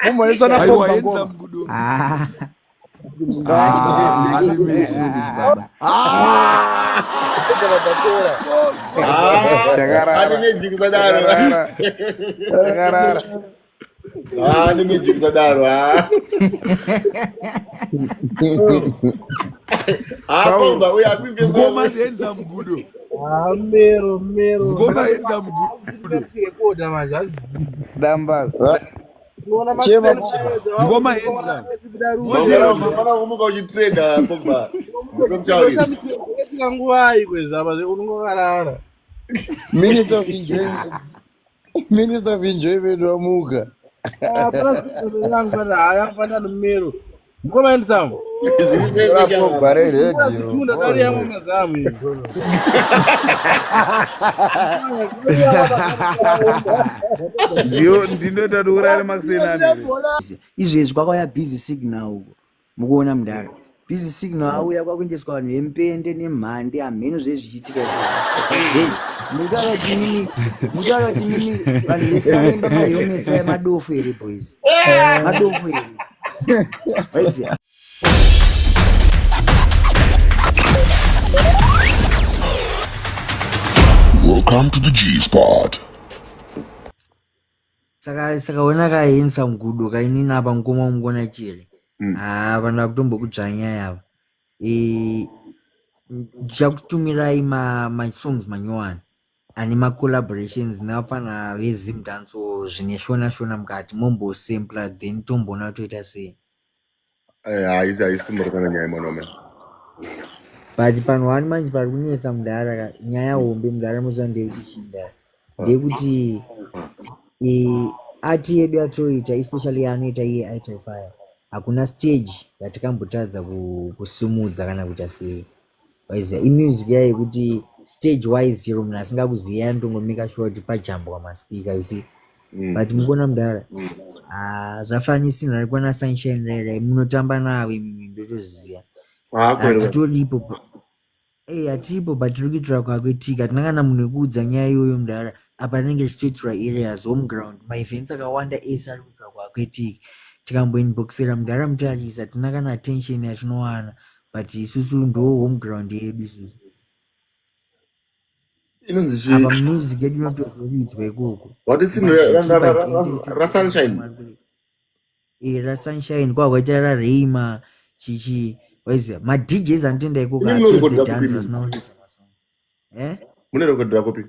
Umaliza na Aiwa pomba handsome Gudo. Pomba uyasimbe Ngoma handsome Gudo. Mero. Ngoma handsome Gudo. Rekoda manje azizi. Dambas. Unaona Maxen Ngoma handsome. Mwana kumuka uchitrenda Pomba. Nguwai kweza abaze unongokarara. Minister of Enjoyment wamuka. Ayafana nomero. Ngoma endisamu. Bare radio. Tunda dari yamo mazamu izvo. Ndinoda urare Maxenani. Izvezvi kwakauya busy signal uko. Mukuona mudara. Busy signal auya kwakuendeswa vanhu vemupende nemhande amheno zvezvichiitika. Mutaura kuti nini vanhu vese vaimba mahelmets madofu here boys. Madofu here. Waiziya. Welcome to the G-Spot. Saka wena ka handsome Gudo kainini apa ngoma mungona chiri. Vanhu vakutombokudzvanya yava. Ndichakutumirai ma-songs manyowani ane ma-collaborations nevafana veZim Dance zvine shona mukati mombosampla then tomboona toita sei. Haisimbirikana nyaya imonome. But pano wani manje pari kunetsa mudara nyaya hombe mudara muziva ndeyekuti chindara ndeyekuti ati yedu yatoita especially yaanoita iye Ital Fire hakuna stage yatikambotadza kusimudza kana kuita sei. Waiziya imusic yayo yekuti stage wise chero munhu asingakuziya anotongomeka sure kuti pajambwa kwamaspika isi. But mukona mudara zvafanisina ari kuona Sunshine Rai munotamba nawe ndotoziya hatitoripo hatipo but tiri kuitira kwakwetika tina kana munhu wekuudza nyaya iyoyo mudara apa rinenge richitoitirwa areas home ground maevents akawanda ese ari kuitira kwakwetika tikamboinboxera mudara mutarisa tina kana attention yatinowana but isusu ndo home ground yedu isusu apa music yedu inotozoridzwa ikoko rasunshine rasunshine kwakwaita rareima chichi waiziya ma-DJs anotenda ikoko munerekodhera kopi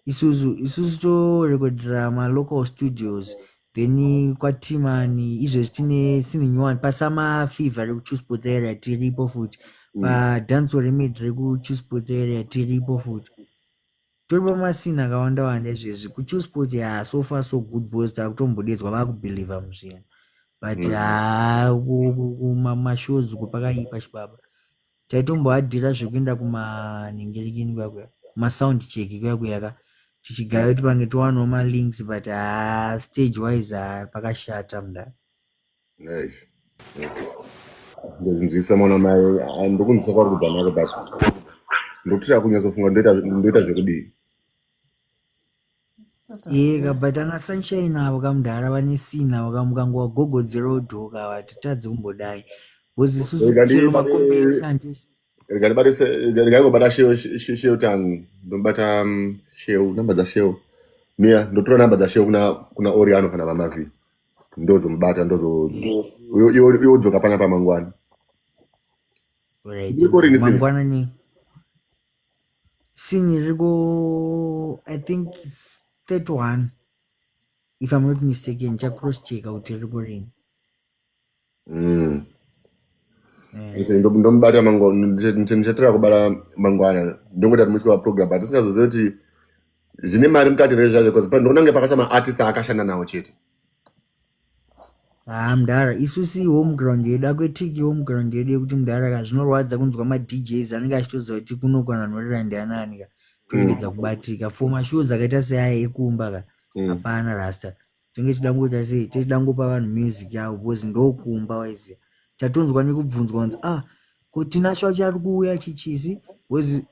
isusu torekodhera ma-local studios then kwatimani izvezvi tine nyowani pasama fever rekuchusport area tiripo futi padanso remid rekuchusport area tiripo futi tori pamasina akawanda izvezvi kuchusport so far so good boys takutombodedzwa vakubhelievha muzvinhu but mashows kupakaipa chibaba taitomboadhira zvekuenda kumanhengerekeni kwakuya masound check kwakuyaka tichigara kuti pange towanawo malinks but stage wise pakashata mudara. ndozinzwisa mwana mai ndokundisa kwari kubva nako bacho ndokuti akunyatsofunga ndoita zvekudii but anga Sunshine avo kamudhara vane sina avo kamukangowa gogodzera udhoka vatitadze kumbodai bcause isusu chero makombination ndingangobata sheu tangu ndobata sheu namba dzasheu mia ndotora namba dzasheu kuna Oriano kana vamavi ndozomubata yodzoka pana pamangwana mangwana ni sini riko I think 31 if I'm not mistaken cha cross check kuti riko rini ndomubata ndichatira kubara mangwana ndongoti muiswa program but tisingazoziva kuti zvine mari mukati rezvazvo because ndonange pakasama artist akashanda nawo chete mudara isusi home ground yedu akwetiki home ground yedu yekuti mudara ka zvinorwadza kunzwa ma-DJs anenge achitoziva kuti kunokwana norira ndianani ka toregedza kubatika for mashows akaita seaya ekumba ka hapana rasta tinge tidangoita sei tichidangopa vanhu music yavo because ndokumba waiziya tatonzwa nekubvunzwa kunzi kuti nasho chari kuuya chichisi because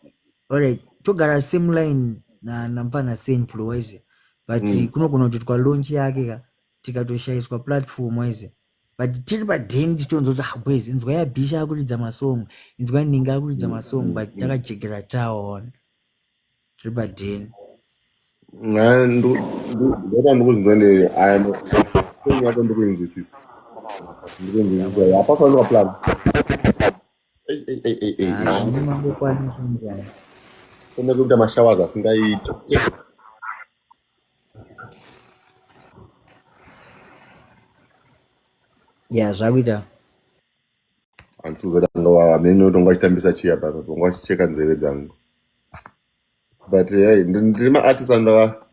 alright togara same line namufana Saint Flo waiziya but kunogona kuti twalaunch yake ka tikatoshaiswa platform wise but tiri padheni titonzoti boys inzwa yabhisha akuridza masong inzwa ninga akuridza masong but takajekera taona tiri padheni ndota ndikuzvinzwa yacho ndikuinzwisisa apa panowa plan mangokwanisa njani kune kuita mashawazi asingaiti ya zvakuita handisuzodanga mene utonga achitambisa chiya papa ponga achicheka nzeve dzangu but hey ndiri maartist andava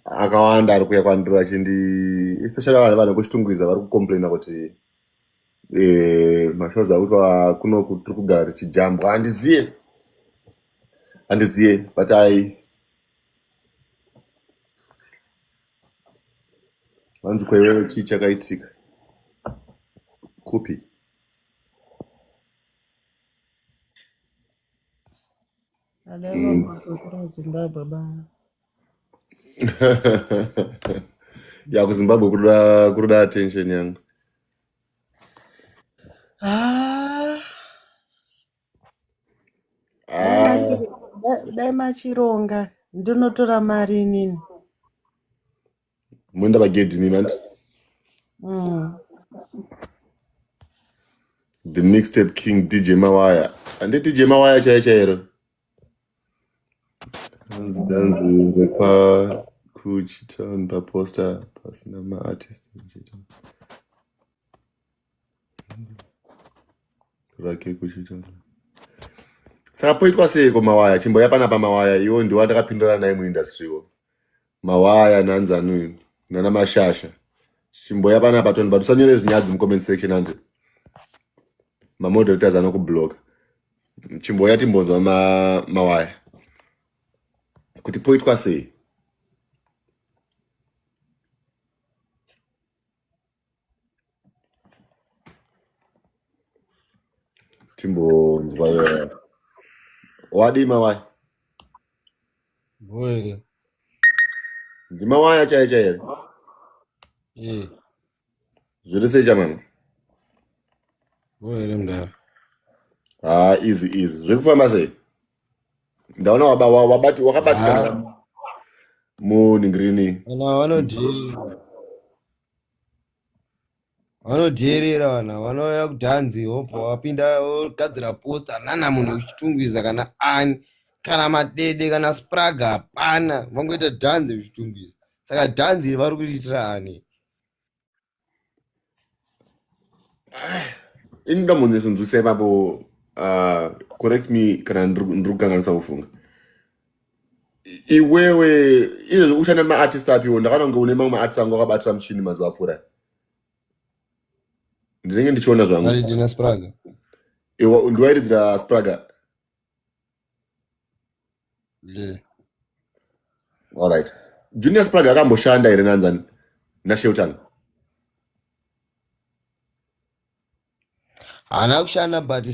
akawanda ari kuya kwandiri achindi especially vanhu vanhu kuchitungwiza vari kucomplaina kuti mashows akuitwa kuno tiri kugara tichijambwa handiziye but hanzi kwaiwewe chii chakaitika kupi Zimbabwe bana. ya kuzimbabwe kuruda attention yangu Dai machironga ndinotora mari nini. mwenda bagedhini manti the mixtape king DJ Mawaya ande DJ Mawaya chairo ndanzi kuchitown paposter pasina maartist kuchitown rake kuchitown saka poitwa seiko Mawaya chimbo yapana paMawaya iwo ndiwo ndakapindura naye muindustry Mawaya nanzanu nana mashasha chimbo yapana patoni but usanyore zvinyadzi mucomment section ande mamoderators anokublocka chimbo yatimbonzwa Mawaya kuti poitwa sei timbonzwa wadi Mawaya Boere. ndi Mawaya chaire zviri sei chamwana Boere mdara. Easy zviri kufamba sei ndaona wakabatikana muningrini vanodherera vana vanouya kudhanzi hobva wapinda wogadzira posta nana munhu uchitungwiza kana ani kana madede kana spraga hapana vangoita dhanzi uchitungwiza saka dhanzi vari kuriitira ani inoda munhu nesunzwisa ipapo correct me kana ndiri kuganganisa kufunga iwewe izvezvo ushanda nemaartist apiwo ndakaona kunge une mamwe maartist angu akabatira muchini mazuva apfuura ndinenge ndichiona zvangu aridina spraga iwe ndiwairidzira spraga alright Junior Spraga akamboshanda here nanzani naSheutan haana kushanda but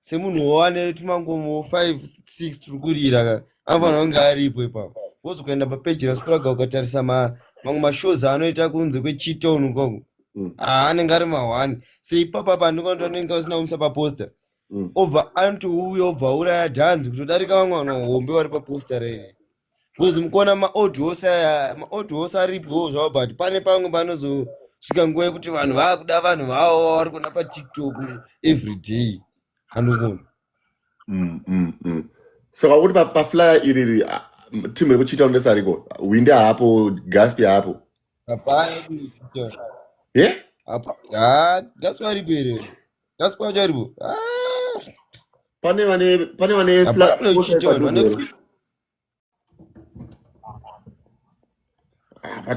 semunhu wane tumangomo 5-6 turi kurira anofanira kunge aripo ipapo wozi kuenda papeji raSpraga ukatarisa mamwe mashows anoita kunze kwechitown ukoko anenge ari ma1 seipapa pandikondonenge usina kumisa paposta obva anotouya obva uraya dhanzi kutodarika vamwe vanahombe vari paposta rene kuzi mukuona maodhos aripo zvavo but pane pamwe panozosvika nguva yekuti vanhu vaakuda vanhu vavo vari kuona patiktok everyday anokona saka kuti paflyer iriri timu rekuchitown ndesariko winde haapo Gaspi haapo hapana Gaspi aripo here Gaspi wacho aripo pane vane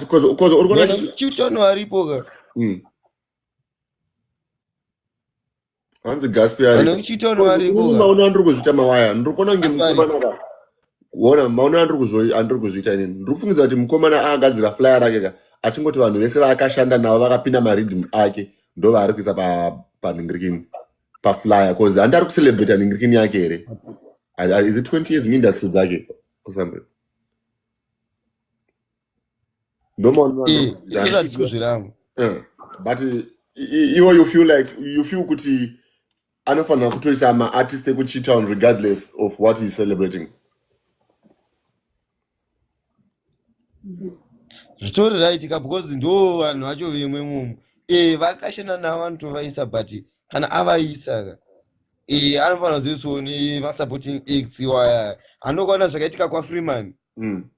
kozo uri kuona chitown aripo ka hanzi Gaspi aripo maona andiri kuzviita Mawaya ndiri kuona kunge mukomana kuona maona andiri kuzviita inini ndiri kufungidza kuti mukomana agadzira flyer rake ka achingoti vanhu vese vakashanda navo vakapinda maridhimu ake ndo vaari kuisa panhingirikini paflyer cause handari kucelebrata nhingirikini yake here is it 20 years muindustry dzake or something Noma Isu hatikuzviramba. But you feel kuti anofanira kutoisa ama-artist ekuchitown regardless of what he's celebrating. Zvitori raitika because ndo vanhu vacho vimwe mumu. Vakashana navanhu tovaisa but kana avaisa anofanira kuzoiswa nemasupporting acts waya. Anokaona zvakaitika kwaFreeman.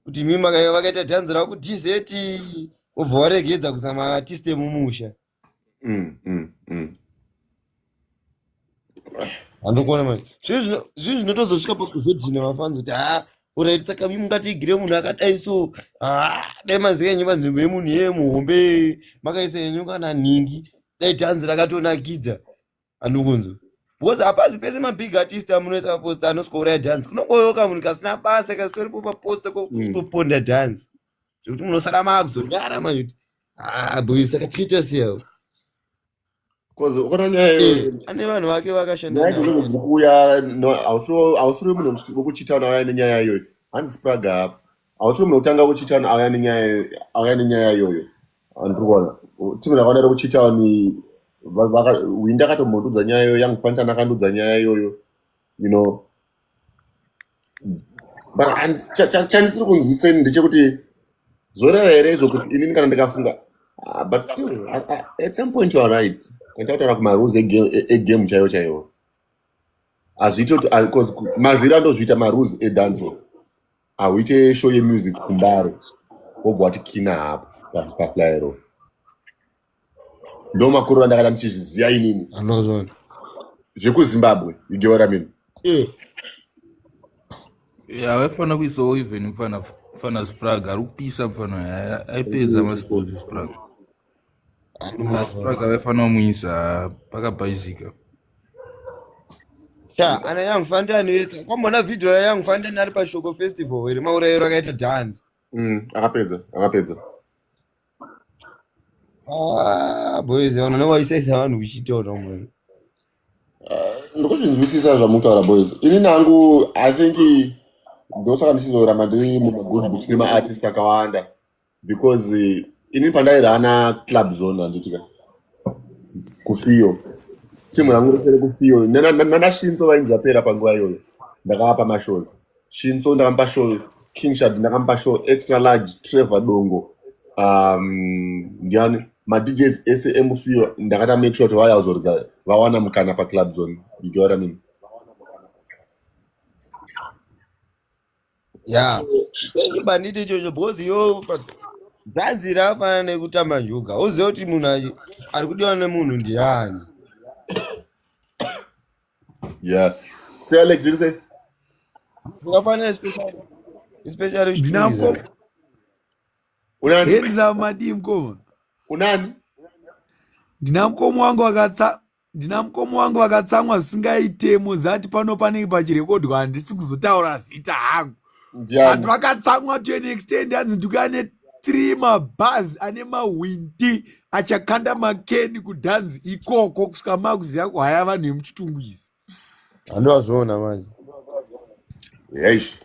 Kuti mimi vakaita dhanzi ravo kuDZ obva varegedza kuisa ma-artist emumusha. Andikuona manje. Zvinhu zvinotozosvika pakuzodhina mafanzi kuti alright saka mimi ngatiigire munhu akadai so dai maziva yenyu panzvimbo yemunhu yemuhombe makaisa yenyu kana nhingi dai dhanzi rakatonakidza. Andikunzwa. Because hapasi pese mabig artist amunoisa paposta anosikouraya dhanzi. Kunongoyoka munhu kasina basa kasitoripo paposta kokutoponda dhanzi. Zvekuti munosara maakuzonyara manje. Boys saka tichiita seyawo. Because ukona nyaya ane vanhu vake vakashanda kuya hausiri munhu wekuchitauna auya nenyaya iyoyo. Hanzi Spraga apa. Hausiri munhu wekutanga kuchitauna auya nenyaya iyoyo. Andikuona. Timu rakaona rekuchitauni winda akatombondudza nyaya iyoyo, Young Fantana akandudza nyaya iyoyo. You know. But chanisiri kunzwiseni ndechekuti zoreva here zvokuti inini kana ndikafunga. But still, at some point you are right. Kutaura kumarules egame chaiwo. Azvito because mazira ndozviita marules edance. Awite show yemusic kumbare. Obva wati kina hapo paflyero. Ndo makuru andakada ndichizviziva inini. Anozona. ZvekuZimbabwe, you get what I mean? Yeah, waifana kuisawo even mfana Spraga arikupisa mfana aipedza masipozi Spraga. Spraga waifana kumuisa pakabhaizika. Ana Young Fantana wese kwambona video ya Young Fantana ari paShoko Festival iri maurayiro akaita dance. Akapedza. Boys vanhu vaisesa vanhu kuchitaura mwana. Ndokuzvinzwisisa zvamutaura boys. Ini nangu I think ndosaka ndichizoramba ndiri mumagood books nema-artist akawanda because ini pandairana club zone handitika kuFio. Timu yangu rosere kuFio. Nana Shinso vainzapera panguva iyoyo. Ndakavapa mashows. Shinso ndakampa show, Kingshad ndakampa show, Extra Large, Trevor Dongo. Ndiani ma-DJs ese emuFio ndakata make sure kuti vayazoridza vawana mukana paclub zone. You get what I mean? Yeah. Banditi ichocho because yo dhanzi rafanana nekutamba njuga. Uzive kuti munhu ari kudiwa nemunhu ndiani. Yeah. Say Alex, did you say? Ukafanana especially Ndinamko. Unani? Henza madimu koma. Unani? Ndinamkomo wangu wakatsamwa singaitemo zati pano panenge pachirekodwa handisi kuzotaura zita hangu. Vanhu vakatsamwa to an extent hanzi ndikane 3 mabhazi ane mahwindi achakanda makeni kudhanzi ikoko kusvika makuziva kuhaya vanhu vemuchitungwizi. Andovazviona manje. Yes.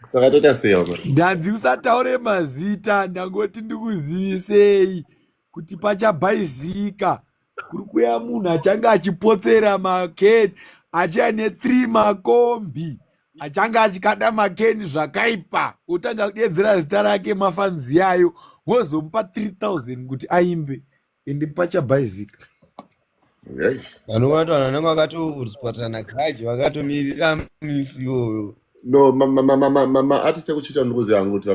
Saka toita seyo man. Ndanzi usataure mazita ndangoti ndikuzivisei kuti pachabhaizika kuri kuya munhu achanga achipotsera makeni achiya ne3 makombi achanga achikanda makeni zvakaipa utanga kudedzera zita rake mafanzi yayo wozomupa 3000 kuti aimbe ende pachabhaizika. Yes. Vanhu vanenge vakatospatirana gaji vakatomirira misi iyoyo. No, ma-artist ekuchita ndikuziva hangu kuti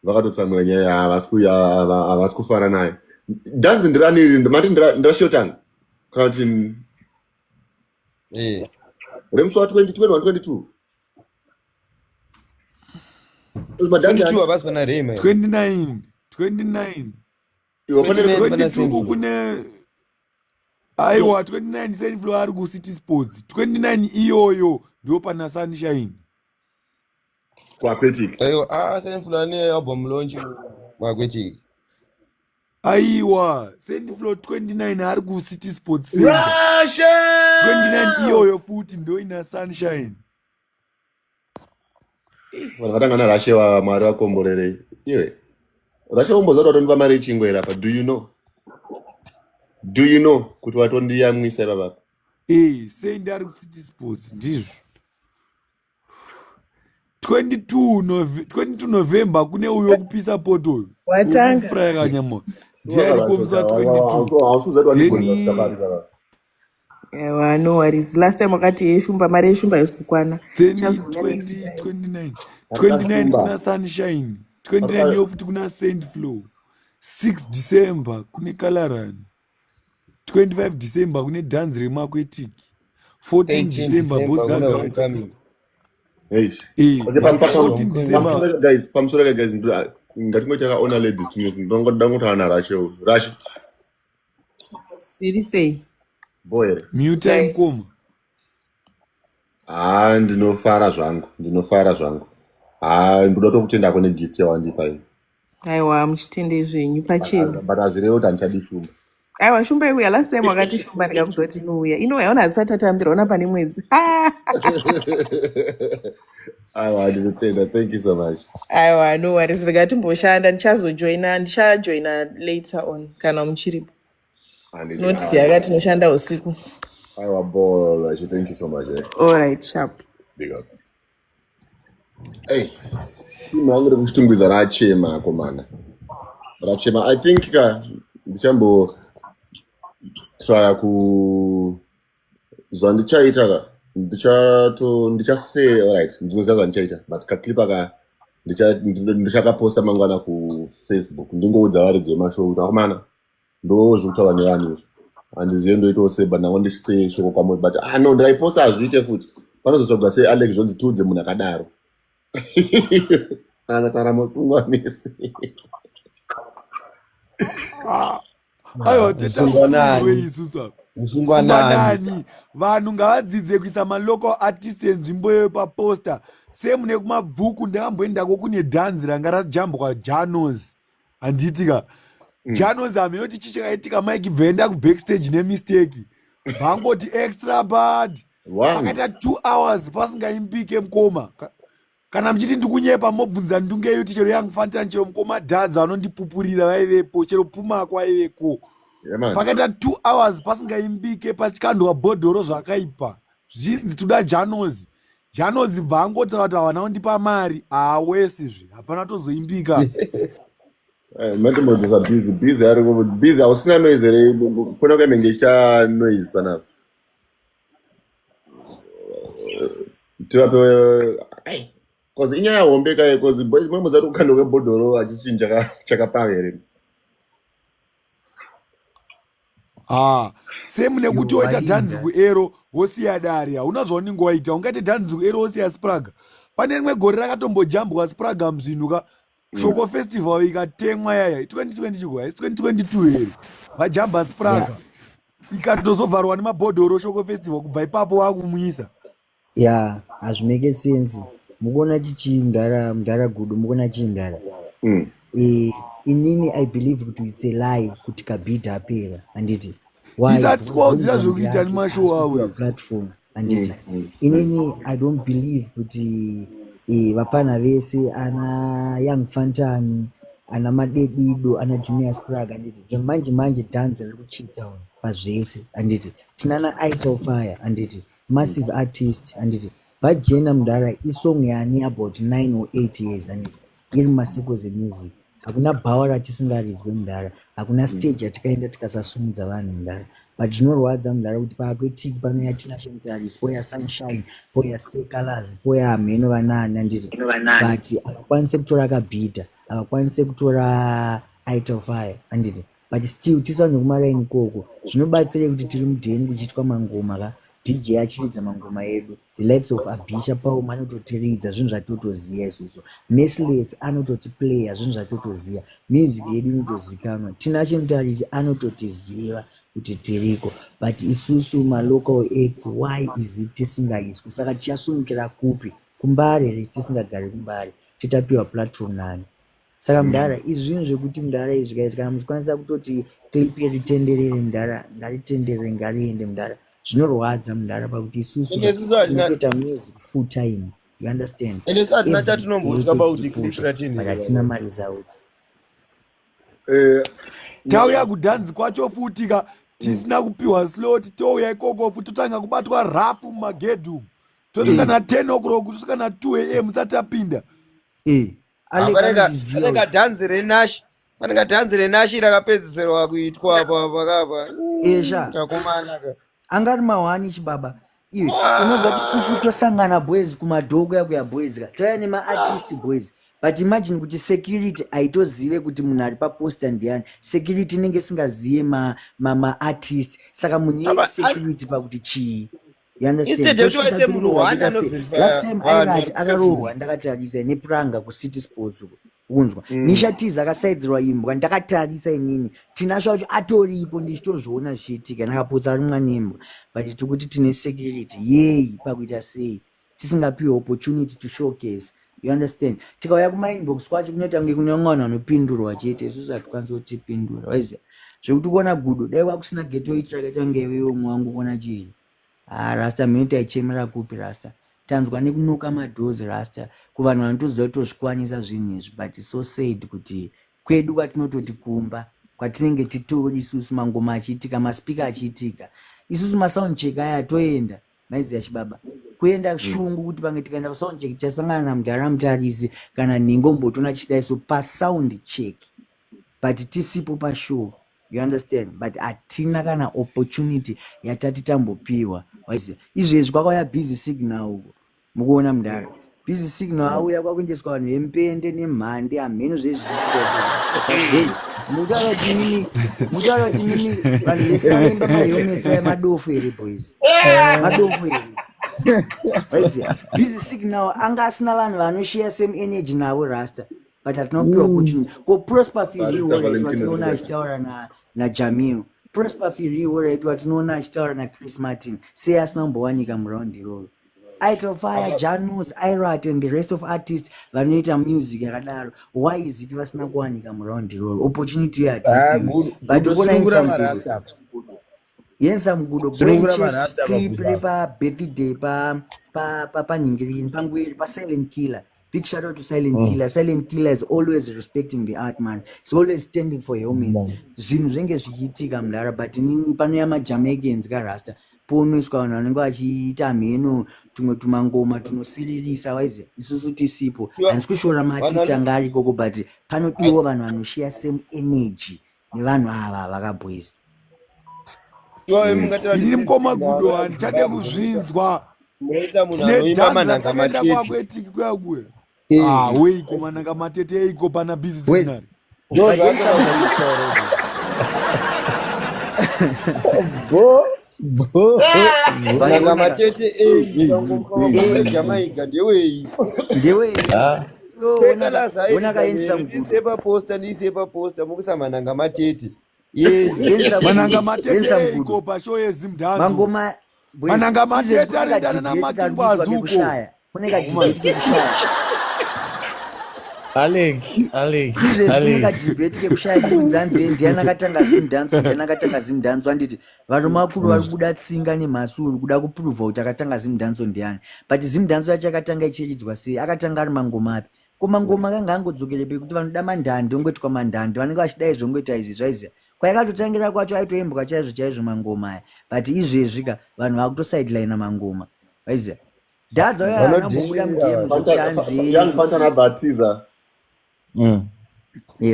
vakatotsamwira nyaya havasi kufara naye. Dhanzi ndirani ndimati ndirashiyotanga kana kuti remusi wa2021 22 havasi pana rema 29 iwo pane 22 kune aiwa 29 Senflow ari kuCity Sports 29 iyoyo ndio pana Sunshine kuAquatic. Aiwa Senflow ane album launch kuAquatic. Aiwa Senflow 29 ari kuCity Sports Center 29 iyoyo futi ndio ina Sunshine. vanhu vatangana rashe wa mari wakomborerei iwe rashe umboza kuti watondipa mari yechingwe here apa do you know kuti watondiyamwisa ipapa sei ndari kucity sports ndizvo 22 November kune uyo kupisa poto uyu Watanga. kufuraya kanyamo ndiari komsa 22 No worries. Last time wakati yeshumba mari yeshumba yesikukwana. then 29 kuna sunshine 29 yofuti kuna Saint Flow 6 December kune Kalaran 25 December kune dance remakwetic 14 December boss gagata pamusoro guys ngatingo chakaona ladies tumisi ndangotana na rashe Really say. boy mute Yes. koma ndinofara zvangu ndoda tokutenda kune gift yawandipa iyi Aiwa muchitende zvenyu pachenu. but azvirevo kuti handichadi shumba Aiwa shumba ikuya last time wakati shumba ndikamuzoti inouya. Inouya ona hadzisatatambira ona pane mwedzi. aiwa ndinotenda thank you so much Aiwa no worries. Ndikatimboshanda ndichajoina later on kana muchiripo. Notice yakati tinoshanda usiku. aiwa ball thank you so much All right, sharp. big up timu yangu rekuchitungwiza rachema komana rachema I think ndichambo trya zvandichaita ndichasay alright ndinoziva zvandichaita but kaklipa ndichakaposta mangwana kuFacebook ndingoudza varidzi vemashow kuti akomana ndozvekutaura nevanhu izvo handizive ndoitawo seba ndango ndichitseye shoko kwamuri but no ndikaiposta hazviite futi panozotsvaga sei Alex zvonzi tiudze munhu akadaro anatara musungwanisi aiwa tetamusuweisusa musungwanani vanhu ngavadzidze kuisa malocal artist enzvimbo iyoyo paposta semune kumabvuku ndakamboendako kune dhanzi ranga rajambwa Janos handiitika Janos haminoti chichakaitika Mike bvenda kubackstage nemistake vangoti extra bad pakaita 2 hours pasingaimbike mukoma kana muchiti ndikunyepa mobvunza ndungeyo kuti chero yangufanira chero mukoma dhadza vanondipupurira vaivepo chero pumako vaiveko pakaita 2 hours pasingaimbike pachikandwa bhodhoro zvakaipa zvinzi toda Janos bva angotaura kuti havana kundipa mari awesizve hapana tozoimbika matombodzesa busy ariko busy hausina noise here fona kuemenge ichita noise panapa tivape cause inyaya hombe kai cause munombodza kuti kukandwa kwebhodhoro achichinja chakapaa here semune kuti waita dhanzi kuero wosiya dari hauna zvaunenge waita ungaite dhanzi kuero wosiya Spraga pane rimwe gore rakatombojambwa Spraga muzvinhu shoko festival ikatemwa yaya 2020 chigwa 2022 here vajamba Spraga ikatozovharwa nemabhodhoro shoko festival kubva ipapo wakumwisa hazvimeke sense mukuona chichi mudhara gudu mukuona chii mudhara inini I believe kuti it's a lie kuti kabhidha apera handiti isatswaudzira zvokuita nemashow awo platform handiti inini I don't believe kuti vapana vese ana Young Fantani ana Madedido ana Junior Spraga handiti zvemanje dhanzi riri kuchita pazvese handiti tinana Ital Fire handiti massive artist handiti vajena mudhara isong yani about 9 or 8 years handiti iri masequels emusic hakuna bhawa ratisingaridzwe mudhara hakuna stage yatikaenda tikasasumudza vanhu mudhara but zvinorwadza mudhara kuti pakwetiki panoya tina Shemtaris poya Sunshine poya Colors poya Hameno vanani handiti but akakwanise kutora kabhidha akakwanise kutora Ital Fire handiti but still tisaone kumaraini koko zvinobatsire kuti tiri mudheni kuchiitwa mangoma DJ achiridza mangoma edu the likes of Abisha Paul anototiridza zvinhu zvatotoziya isusu Merciless anototiplaya zvinhu zvatotoziya music yedu inotozikanwa tina Shemtaris anototiziva kuti tiriko but isusu malocal acts why is it tisingaiswi saka tichasumukira kupi kumbare tisingadari kumbare titapiwa platform nani saka mudhara izvinhu zvekuti mudhara izvi kana muchikwanisa kutoti clip yeritenderere mudhara ngaritenderere ngariende mudhara zvinorwadza mudhara pakuti isusu tinotoita music full time you understand. Ende sati Every nachatinombotika day pauti tichipusha, clip ratini but hatina mari zaudza. tauya kudhanzi kwacho futi ka tisina kupiwa slot touya ikoko futi totanga kubatwa rafu mumagedhu tosvika na 10 o'clock tosvika na 2 am sati tapinda. panenge dhanzi renashi rakapedzisirwa kuitwa pakapa takomanaka angari mahwani chibaba iwe unoziva kuti susu tosangana boys kumadhoko yakuya boys ka tauya nemaartist boys, but imagine kuti security aitozive kuti munhu ari paposta ndiani. Security inenge isingazive maartist, saka munhu security pakuti chii, you understand. Last time airati akarohwa ndakatarisa nepuranga kucity sports uko unzwa nishatiza akasaidzirwa imbwa ndakatarisa inini tinasva kuti atoripo ndichitozviona zvichiitika ndakapotsa rimwe nembwa, but tikuti tine security yei pakuita sei tisingapiwe opportunity to showcase, you understand. Tikauya kumainbox kwacho kunoita kunge kune mwana anopindurwa chete, isusu hatikwanisi kutipindura waiziva zvekuti kuona gudo dai wakusina geto itira kaita kunge iwewe mwangu kuona chii. Rasta mhino taichemera kupi rasta, tanzwa nekunuka madhozi rasta, kuvanhu vanotoziva kutozvikwanisa zvinhu izvi, but so said kuti kwedu kwatinototi kumba kwatinenge titori isusu mangoma achiitika maspika achiitika isusu masoundcheck aya toenda maiziya chibaba kuenda shungu kuti pange tikaenda pasoundcheck tichasangana namudhara mutarisi kana nhingo mbotona chidaiso pasound check, but tisipo pashow, you understand. But hatina kana opportunity yatati tambopiwa waiziya. Izvezvi kwakauya busy signal uko mukuona mudhara busy signal auya kwakuendeswa vanhu vemupende nemhande hamheno zvezviitika mutaura kuti mimi vanhu vese vanoimba mayometsa yamadofu here boys, madofu here waiziya. Busy signal anga asina vanhu vanoshiya same energy navo rasta, but hatinopiwa opportunity. Ko Prosper Firiwo tinoona achitaura naJamil, Prosper Firiwo tinoona achitaura naChris Martin, sei asina kumbowanika muraundi iroro. Aitofire, Janus, Irat and the rest of artists vanoita music yakadaro, why is it vasina kuwanika muraundi iroro? Opportunity yatipiwa, but kuona yenza mugudo clip repa birthday pa nyingirini pangweri pa Silent Killer. Big shout out to Silent Killer. Silent Killer is always respecting the art, man. He's always standing for your homies. Zvinhu zvenge zvichiitika mudhara, but nini panoya maJamaicans karasta ponoiswa vanhu vanenge vachiita mheno tumwe tumangoma tunosiririsa waiziya. Isusu tisipo handisi kushora maartist anga ari ikoko, but panodiwa vanhu vanoshiya same energy nevanhu ava vakabwisa. Ini mukoma gudo handitade kuzvinzwa tine dhanza takaenda kwakwetiki kuyakuya weiko mananga matete eiko pana busy signal mananga matete Jamaica ndewei ndisepa posta mukusa mananga matete mananga matete eiko pashow yezimdhanzo mananga matete anoendana namatimbo azuko debate kekushaya kunzanzi ndiani akatanga zimdhanzo anditi vanhu makuru vari kubuda tsinga nemhasuru kuda kupruvha kuti akatanga zimdhanzo ndiani, but zimdhanzo yacho akatanga ichiridzwa sei, akatanga ari mangoma api? Ko mangoma akanga angodzokerepe kuti vanoda mandhande ongoti kwa mandhande vanenge vachidai zvongoita izvi zvaiziya kwaikatotangira kwacho aitoimbwa chaizvo mangoma aya, but izvezvi ka vanhu vakutosideline mangoma waiziya. Dadza uya akambobuda mugame zvokutanzi yangufatana batiza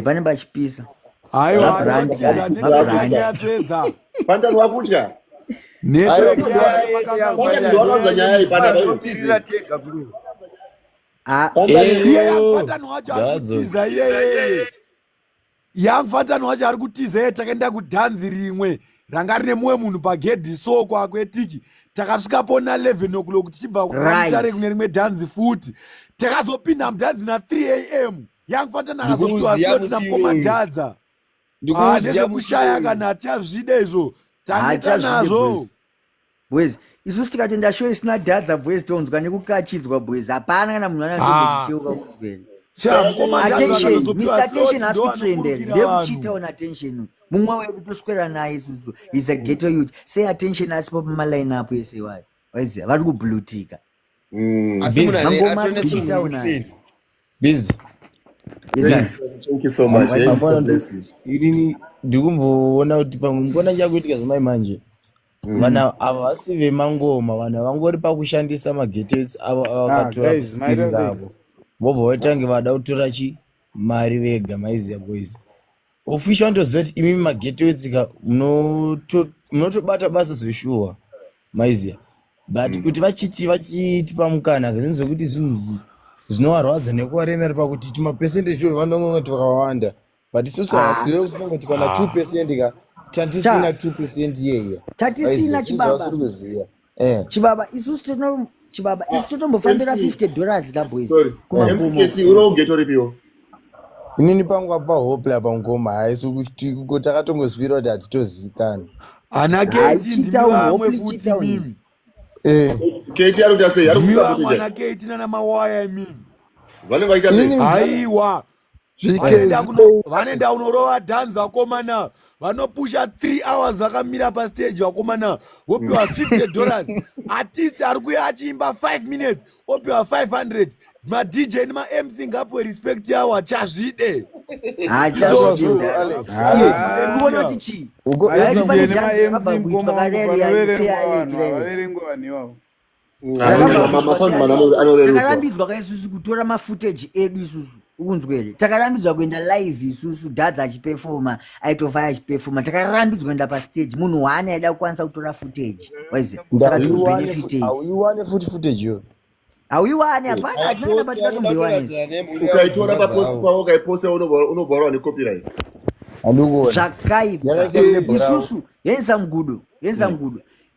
pane bachipisa aiwa pantani wakutya network ndowakaudza nyaya iyi patani wacho ari kutiza yeye young fatani wacho ari kutiza ye takaenda kudhanzi rimwe ranga rine mumwe munhu pagedhi soko akwetiki takasvikapo na 11 o'clock tichibva kuramutare kune rimwe dhanzi futi takazopinda mudhanzi na 3 am young fatani akazopiwa slot namukoma dhadza nezvekushaya kana hatazvida izvo taneta nazvo boys. Isusu tikatenda show isina dhadza boys tonzwa nekukachidzwa boys, hapana kana munhu anatongecheuka kunzweri. Attention, Mr. Attention has to trend there. Ndekuchita on attention. Mumwe wedu toswera naye isusu. He's a ghetto youth. Say attention asipo pama line up yese wayo. Waiziya vari kublutika. Asi munhu ane- Mangoma atone arikuchita simba una. kufeni. Busy. Yes. Thank you so much. Amona God bless you. irini ndikumboona kuti pamwe ngona chakuitika zvimai manje. Vanhu ava vasi vemangoma, vanhu vangori pakushandisa magetets avo avakatora guys, skill my ravo. Vobva vatange vada kutora mari vega maiziya boys. Official ndoziva kuti imimi magetets munotobata basa zveshuwa maiziya. But kuti vachitipa mukana zvinonzwa kuti zvinhu zvinovarwadza nekuvaremera pakuti timapercentage vanongoti vakawanda. But isusu hasive kuti tinenge tikana 2% ka tatisina 2% iyeye. Tatisina chibaba. Chibaba isusu totombofambira $50 ka boys. MCKT unogeto ripiwo. Inini pangu apa hope apa ngoma haisi kuti takatongosvira kuti hatitozikana. Ana Keti ndimi vamwe futi mimi. Keti ari kuti asei, ari Ndimi kuti vamwe asei. ana Keti nana mawaya mimi. Vanenge vaita sei? Aiwa. Vanoenda kunorova dhanzi vakomana. Vanopusha 3 hours vakamira pastage vakomana. Vopiwa $50. Artist ari kuya achiimba 5 minutes. Vopiwa 500. Ma DJ nima MC ngapo respect yawo chazvide. Unoona kuti chi? Takarambidzwa kaisusu kutora mafootage edu isusu ukunzwere. Takarambidzwa kuenda live isusu Dadza achiperforma, Aitofaya achiperforma. Takarambidzwa kuenda pastage. Munhu waana aida kukwanisa kutora footage. Waize. Saka tinobenefit. Auiwane futi footage yo. Auiwane hapana atinoenda patikatomboiwana. Ukaitora papost pavo ukaiposta unobvarwa necopyright. Zvakaipa. Isusu handsome gudo.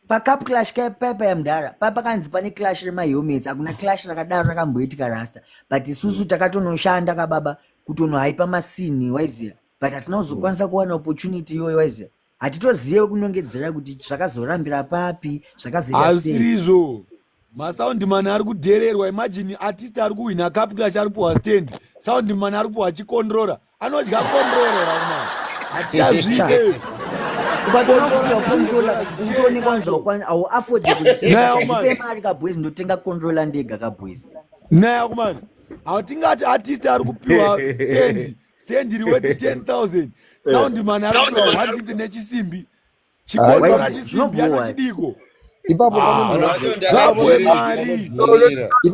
Pacup clash kepepa yamudhara pakanzi pane clash remahelmets hakuna clash rakadaro rakamboitika rasta but isusu takatonoshanda kababa kutonohaipa masini waiziya but hatina kuzokwanisa kuwana opportunity iyoyo waiziya hatitozive kunongedzera kuti zvakazorambira papi zvakazoita sei. Asirizvo masoundman ari kudhererwa. Imagine artist ari kuhwina cup clash ari puwa stand, soundman ari puwa chikondrora, anodya kondrora mwana hatiyazvike. Naya kumana hautingati artist ari kupiwa stand iri worth 10,000, soundman ari kupiwa 150 nechisimbi, chikondrora chisimbi anachidiko. Ipapo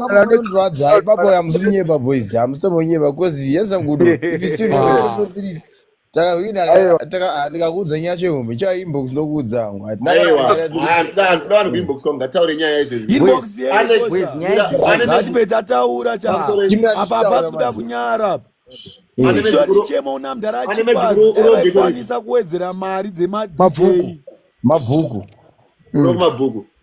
panondradza ipapo hamusikunyepa boys, hamusitombonyepa because yenza ngudo if you still know 3 ndikakuudza nyaya chehombe chainbox ndokuudza hangu handida vanhu kuinbox kwangu ngataure nyaya izvezvizvipedza taura apa hapasi kuda kunyara chitori chemo una mudhara achikwanisa kuwedzera mari dzemabhuku mabhuku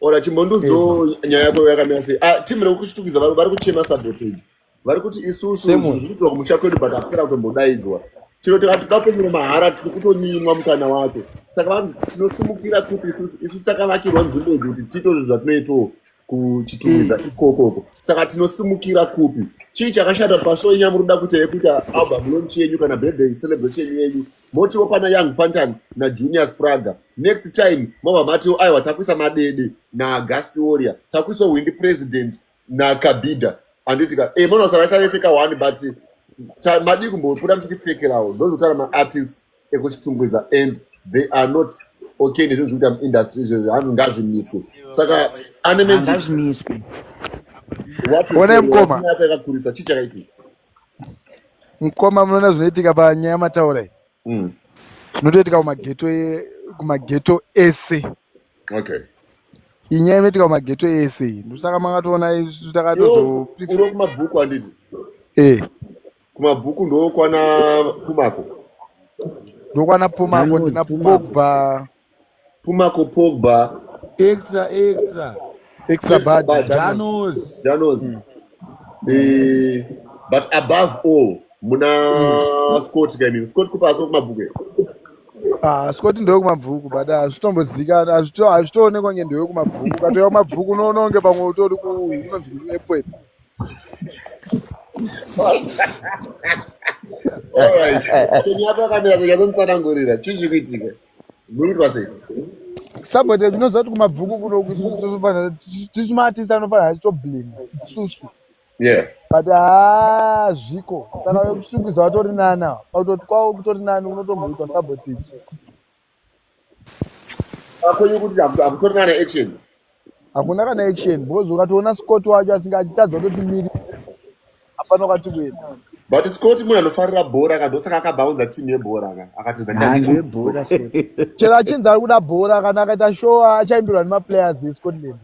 ora chimbondudzo nyaya yako yakamira sei. Timu rekuchitukidza vari kuchema sabotage, vari kuti isusu zvirikuitwa kumusha kwedu but hatisina kutombodaidzwa. Chiro tikatidapemura mahara tiri kutonyimwa mukana wacho. Saka vanhu tinosimukira kupi isusu takavakirwa nzvimbo idzi kuti tiite zvinhu zvatinoitawo kuchitumidza ikokoko. Saka tinosimukira kupi? Chii chakashata pashow yenyu muri kuda kuita yekuita album launch yenyu kana birthday celebration yenyu motiwo pana Young Pantan naJunius Praga. Next time mava matiwo aiwa takuisa Madede naGaspi Warrior, takuisa Windy President naKabida. Anditika munosavaisaveseka 1 but madi kumbopuda muchitipfekerawo ndozvotaura maartists ekuchitungwiza and they are not okay nezvinhu zvikuita muindustry izvezvi hanhu ngazvimiswe. Saka ngazvimiswe One mkoma yakakurisa chii chakaitika mkoma munoona zvinoitika panyaya mataura iyi zvinotoitika kumageto ese. Okay. Inyaya inoitika kumageto ese ndosaka makatoona isu takatozo uro kumabhuku handiti kumabhuku ndokwana Pumako ndina Pogba extra bad Janos. But above all muna Scott gaming. Scott kupa aso kumabhuku Scott ndo kumabhuku but hazvitombozikana hazvitoonekwa ngendeo kumabhuku katoya kumabhuku unononge pamwe utori kunonzi airport. Alright. Tonyapa kamera zachazonitsanangurira chii zvikuitika muri kuitwa sei? sabotage unoziva kuti kumabvuku kuno tisu maartist anofanira achitoblame isusu but zviko saka kusungisa vatori nana pautoti kwavo kutori nani unotomboitwa sabotage akwenye kuti akutori nana action hakuna kana action because ukatoona Scott wacho asinga achitadza kutoti miri hapana kwati kuenda but Scott munhu anofarira bhora akadosaka akabounza timu yebhora yebhora chero achinzi ari kuda bhora kana akaita show achaimbirwa nemaplayers eScotland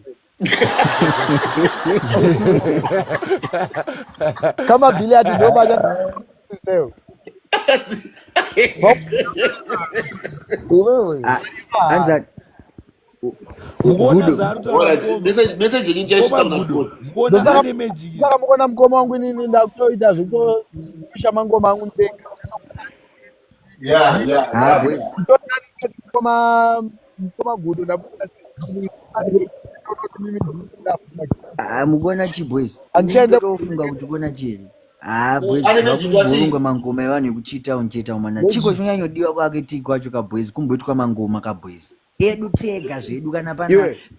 kama vile ati ndo bacha leo anza message nyingi saka mukona mukoma wangu inini ndakutoita zvikutoisha mangoma angu ndenga mukoma gudo mugona chi boys tofunga kuti gona chini boys vakuburunga mangoma evanhu ekuchita uncheta mana chiko chonyanyodiwa kwake tiko acho kaboys kumboitwa mangoma kaboys edu tega zvedu kana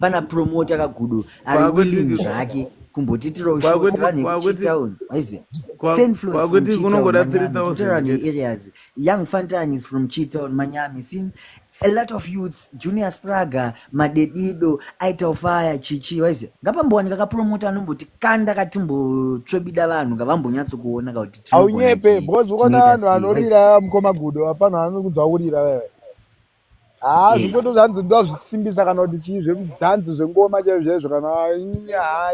pana promoter kagudo ari willing zvake kumbotitirawo shows vanhu ekuchita aiziya senfluence kunongoda 3000 areas young fantanis from Chitown Manyami sin a lot of youths Junior Spraga Madedido Aita Fire Chichi waize ngapambowanika kapromota anomboti kanda katimbotsvebida vanhu ngavambonyatso kuona kuti aunyepe because ukona vanhu vanorira mukoma gudo hapana vanokudzaurira wewe zvikoto zvanzi ndozvisimbisa kana kuti chii zvemudhanzi zvengoma chaizvezvo kana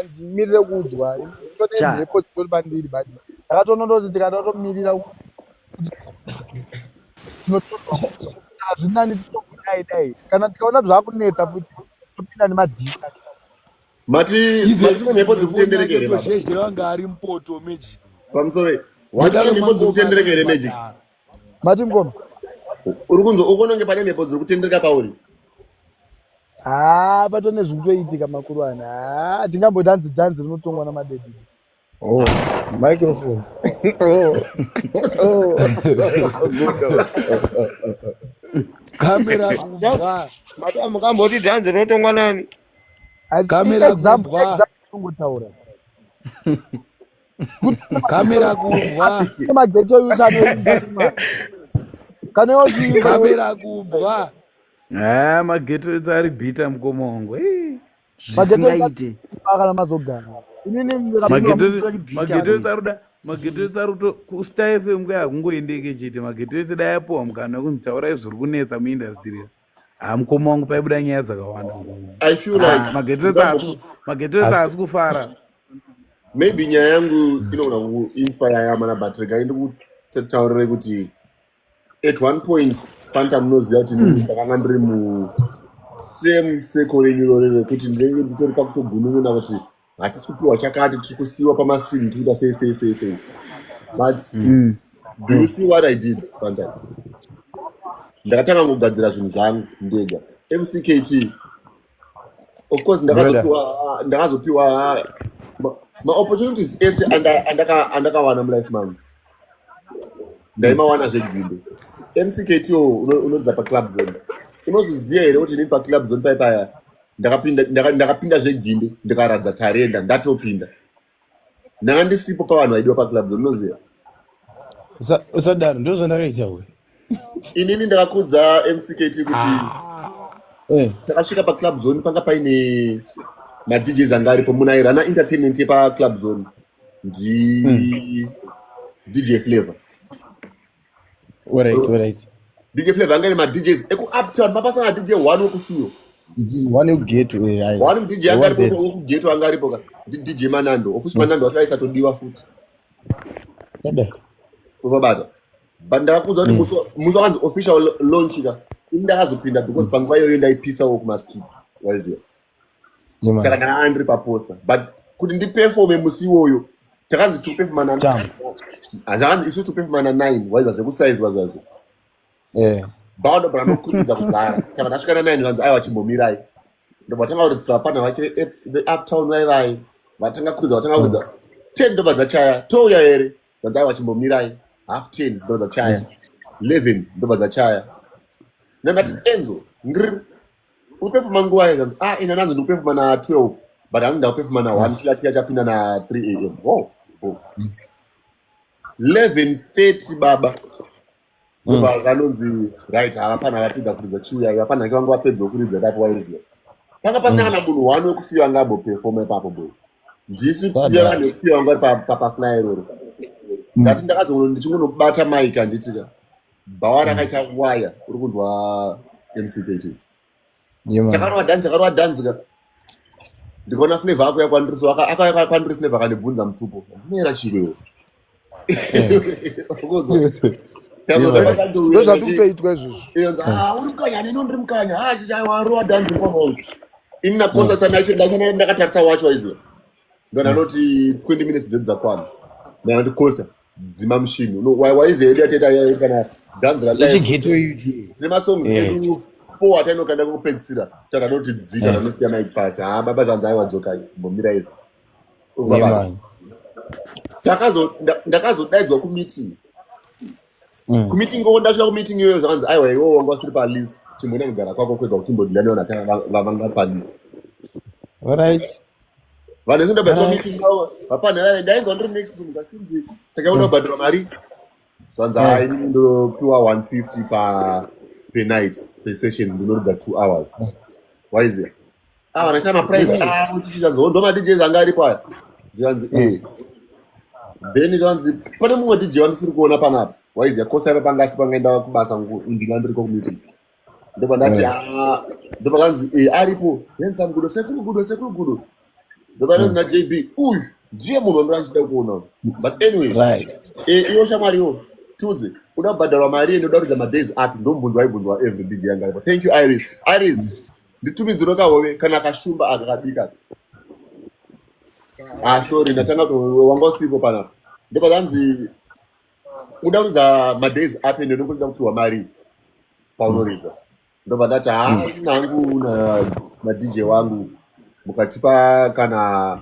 ndimirire kudzwa tonerepo dzitori pandiri but ndakatonondoti tikatotomirira hazvinani titokudaidai kana tikaona zvakunetsa futi topinda nemadhisa mati nepo dzekutenderekere vanga ari mpoto magic pamusoro nepo dzekutenderekere magic mati mukoma uri kunzo ukononge pane mhepo dziri kutendereka pauri patone zvikutoitika makuru ana tingambodanzi rinotongwa namadedi microphone kamera kumbwa mukamboti dhanzi rinotongwa nani kamera kumbwa kungotaura kamera kumbwa mageto yusano kamera kumbwa mageto edu ari bhita mukoma wangu zvisingaite kana mazogara mageto edu ari kuStar FM hakungoendeke chete mageto edu dai apiwa mukana wekuti taurai zviri kunetsa muindastry mukoma wangu paibuda nyaya dzakawanda mageto edu haasi kufara maybe nyaya yangu inogona kuinspire yamana but regai ndikutaurire kuti at one point panta munoziva kuti ndakanga ndiri musame circle renyuro rere kuti ndinenge nditori pakutogunun'una kuti hatisi kupiwa chakati tiri kusiyiwa pamasini tikuita sei but do you see what I did panta ndakatanga kugadzira zvinhu zvangu ndega MCKT of course ndakazopiwa maopportunities ese andakawana mulife mangu ndaimawana zvegwindo MCKT unodza paclub zone unozviziva here kuti ndiri paclub zone paipaya ndakapinda zveginde ndikaradza tarenda ndatopinda ndanga ndisipo pavanhu vaidiwa paclub zone unoziva usadaro ndo zvandakaita we inini ndakakudza MCKT kuti ndakasvika paclub zone panga paine madjs anga aripo munairana entertainment yepaclub zone DJ Flavor. Alright. DJ Flavor anga madjs ekuuptown mapasana DJ one wekusuyo one ugeto one DJ anga aripo wekugeto anga aripo DJ Manando ofuthi Manando asatodiwa futhi ubabata bandakuzwa kuti muso wanzi official launch ka indakazopinda because panguva iyoyo ndaipisa wokumaskits waziva saka ndanga andiri paposa but kuti ndiperforme musi iwoyo takanzi toperformana hakanzi isu toperformana 9 waiza zvekusize wazvazvo bado branokuridza kuzara saka ndasvikana 9 vanzi aiwa chimbomirai ndobva tanga kuridzisa pana vake uptown vaivai vatanga kuridza 10 ndobva dzachaya touya here vanzi aiwa chimbomirai half 10 ndobva dzachaya 11 ndobva dzachaya ndandati Enzo upefuma nguva yekanzi ina nanzi ndikupefuma na12 but hanzi ndakupefuma na1 chilatia chapinda na3 am 11:30 baba ndoba kanonzi right hapana vapedza kuridza chiuya hapana vange vapedza kuridza kapo waiziva panga pasina kana munhu wani wekufiwa anga ambopefoma ipapo boy ndisi kufiya vanhu vekufiwa vanga papafly iroro ndati ndakazoona ndichingonobata mike handitika bhawa rakaita waya uri kunzwa mck chakarova dhanzika ndikaona flavor ako yakwandiriso akauya kwandiri flavor akandibvunza mutupo ndinoera chirwewo ndozvatikutoitwa izvozvo uri mukanya neno ndiri mukanya warova dhanzi kwamao ini nakosa ndakatarisa wacho waiziva ndonanoti 20 minutes dzedzakwana ndandikosa dzima mushini waiziva edu yataita kana dhanzi ratine masongs edu 4 atainokanda kupedzisira takanoti dzita nanosiya mike pasi baba zvanzi aiwadzokai mbomira izvo ndakazodaidzwa kumeeting kumeeting oo ndasvika kumeeting iyoyo zvakanzi aiwa iwo wanga usiri palist chimboenda kugara kwako kwega kutimbodilaneona vavanga palist vanhu esindobva meeting avo vapanha ndainzwa ndiri next room ngakunzi saka unobhadhira mari zvanzi ini ndopiwa 150 per night per session ndinoridza 2 hours waiziva vanaita maprice chichizanzo ndo madj anga ari paya zvikanzi then zvanzi pane mumwe dj wandisiri kuona panapa waiziva kosa ipa pangasi pangaenda kubasa ndinga ndiriko kumeeting ndopa ndati ndopa kanzi aripo yensa mgudo sekuru gudo ndopa ndoti najb uyu ndiye munhu wandira ndichida kuona but anyway iwo shamwariwo tudze uda kubhadharwa mari inoda kuridza madays api ndombunzwa aibvunzwa every big yanga ipo thank you iris nditumidziro kahove kana kashumba akakabika sorry ndatanga wanga usipo panapa ndopa kanzi uda kuridza madays api ndinokuda kupiwa mari paunoridza ndopa ndati nangu na dj wangu mukatipa kana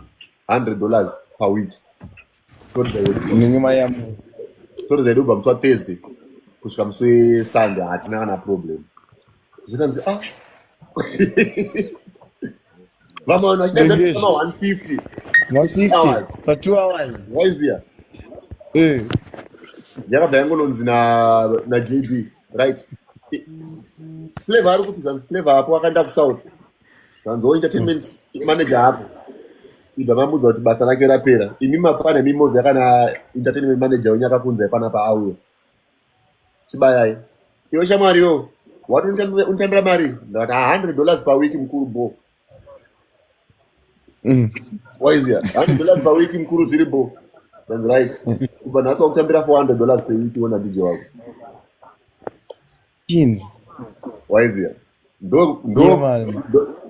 $100 per week nenyuma yamu toridza yedu kubva musi wathursday kusvika musi wesunday hatina kana problem zvikanzi vamwe vanhu vachidaidza 150 for 2 hours waiziya yakabva yangononzi najb right flavor ari kuti zvanzi flavor apo akaenda kusouth zvanziwo entertainment manager apo ibva mamudza kuti basa rake rapera imi mapana mimozi kana entertainment manager wenyu akakunzai panapa auya chibayai iwe shamwariyo wati unitambira mari ndakati $100 per week mukuru bo waiziya $100 per week mukuru zviri bo that's right kubva nhasi wakutambira $400 per week wona dj wako waiziya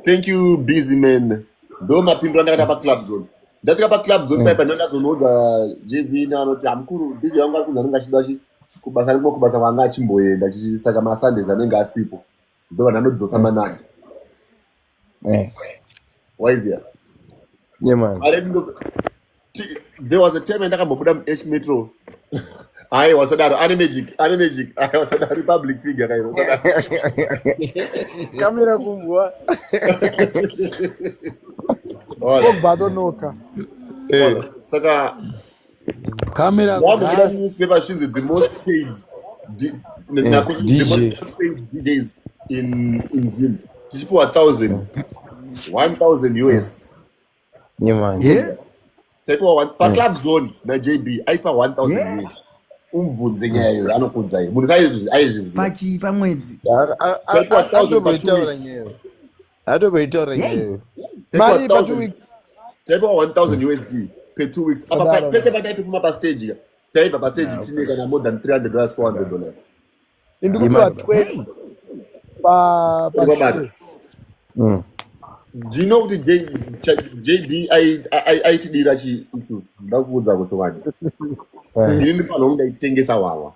thank you busy man ndo mapinduro andakata paclub zone ndasvika paclub zone paipa ndondazonoudza jv naanoti hamukuru dj wangu ari kunzi anenge achida kubasa rimo kubasa kwanga achimboenda saka masundays anenge asipo ndo vanhu anodzosa manani waiziya there was a time andakambobuda muh metro ai wasadaro ane magic wasadaro public figure kairo kamera kubwa batonoka saka kamera newspaper shinzi the most paid DJs in Zim tichipiwa 1000 US taipiwa paclub zone najb aipa 1000 US umbvunze nyaya iyoyo anokunzai munhu kaizviziva pamwedzi atoboitaura nyeyo mari pa 2 weeks taipiwa 1000 USD per 2 weeks apa pese pataipefuma pastage taibva pastage tine kana more than $300 $400 indikupiwa 20 pa do you know kuti jb aitidira chiisusu ndakuudza kuti wani ini ndipano ndaitengesa wawa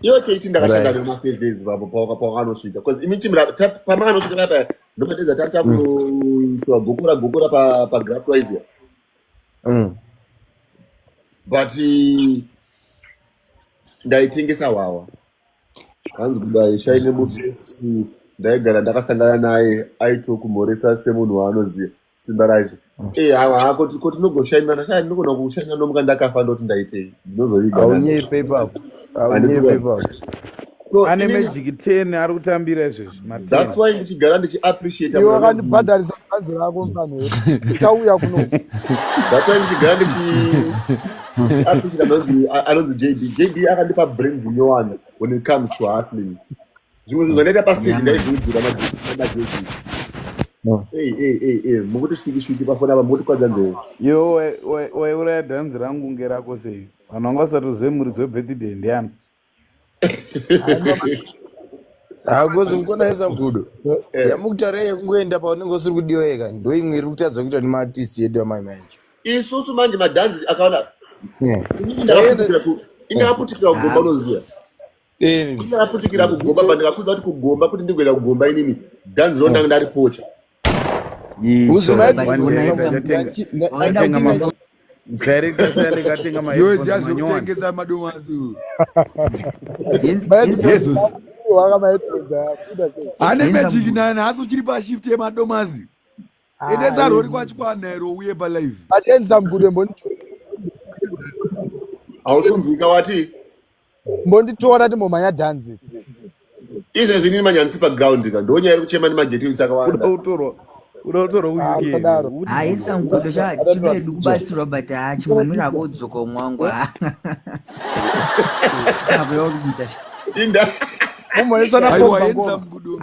iwe keiti ndakashanda nema-first days vapo pawakanosvika bcause imi pamakanosvika papa ndomadedza tatakunoiswa gokora pagraph waiziya but ndaitengesa wawa hanzi kudai shaine musi ndaigara ndakasangana naye aitokumhoresa semunhu waanoziva simba racho. Hako tinogoshainana shai ndinogona kushaina nomuka ndakafa ndoti ndaitei ndinozoviga. Aunyepe ipapo. Aunyepe ipapo. Ane Magic 10 ari kutambira izvezvi. That's why ndichigara ndichiappreciate iwe wakandibhadharisa bhanzi rako mfano uchauya kuno. That's why ndichigara ndichiappreciate anonzi JB akandipa brains nyowani when it comes to hustling. Zvimwe zvingoenda pastage ndaizviudzira maJB. Mukuti shwiki pafona apa mukuti kwadza nzeve. Yo waiuraya dhanzi rangu ngerako sei? Vanhu vanga vasatozive muridzi webirthday ndiani? Hakozi mukona yesa mgudo. Yamukutare kungoenda paunenge usiri kudiwa ega. Ndo imwe iri kutadza kuita nima artist yedu amai manje. Isusu manje madhanzi akaona. Indakaputikira kugomba unoziva. Indakaputikira kugomba pandakakuza kuti kugomba kuti ndigoenda kugomba inini. Dhanzi ronda ndari pocha. Yoziyazvekutengesa madomasi. Ane Magic nani hasi uchiri pashift yemadomasi. Endesa rori kwachikwanero uye palive. Atendisa mgudo mbonditora. Hausunzwika wati? Mbonditora timomanya dhanzi. Izvo zvinini manyanisi paground ka ndonyari kuchema nemageti sakawanda. Unotora uyu. Haisa mgudo chimwedu kubatsirwa but chimwanira kodzoka umwangu. Kabula kuita. Inda. Umoyeswa na pomba mgudo.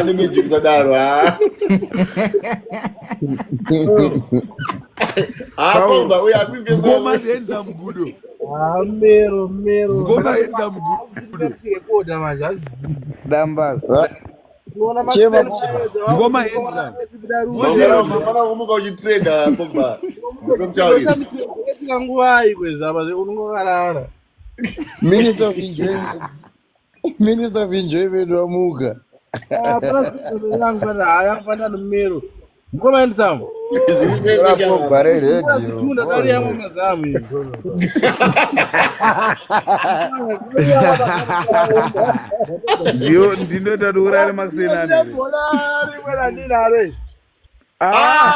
Nimejikusadaro. Bomba uyasimbe ngoma zenza mgudo. Mero. Ngoma zenza mgudo. Rekoda manje Dambas. Ngoma yenza. Mwana umuka uchitrenda bomba. Nguwai kweza base unongarara. Minister of Enjoyment wamuka. Ayafana nomero. Ngoma yenza. Tunda kari yangu mazamu hizo. Ndio ndinodadura Maxina.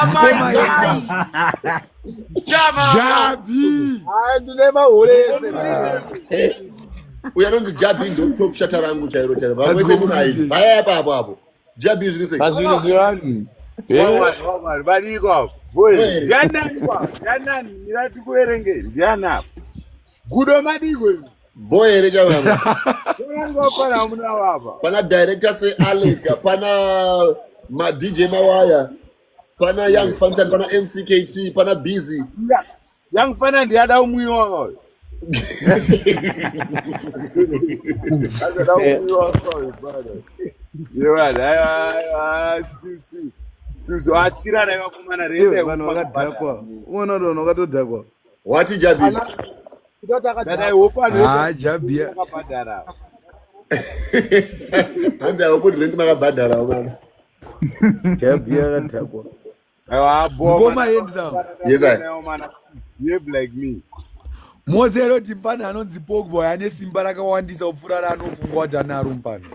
Ngoma yenza. Jabi. Ndinema ulese. Uyanonzi Jabi ndo top shata rangu chairo chairo. Vamwese munai. Baya papo. Jabi zvinise. Pazvino zviyani. Bariko. Boy, janani mirati kuerenge ndiana. Gudo madiko. Boy reja mama. Ngopana muna baba. Pana director say Alec, pana ma DJ Mawaya. Pana Young Fantan, pana MCKT, pana Busy. Young Fantan ndiada umwiwa wao. Ada umwiwa wao bado. Yewa, Tuzo achira rega kumana rebe vanhu vakadhakwa. Unono wakatodhakwa. Wati Jabi? Jabi. Anda ukuti rent makabhadhara mwana. Jabi akadhakwa. Ngoma yenza. Yes I. Behave like me. Mozero timpana anonzi Pogba ane simba rakawandisa upfura ranofungwa kuti anaro mpano.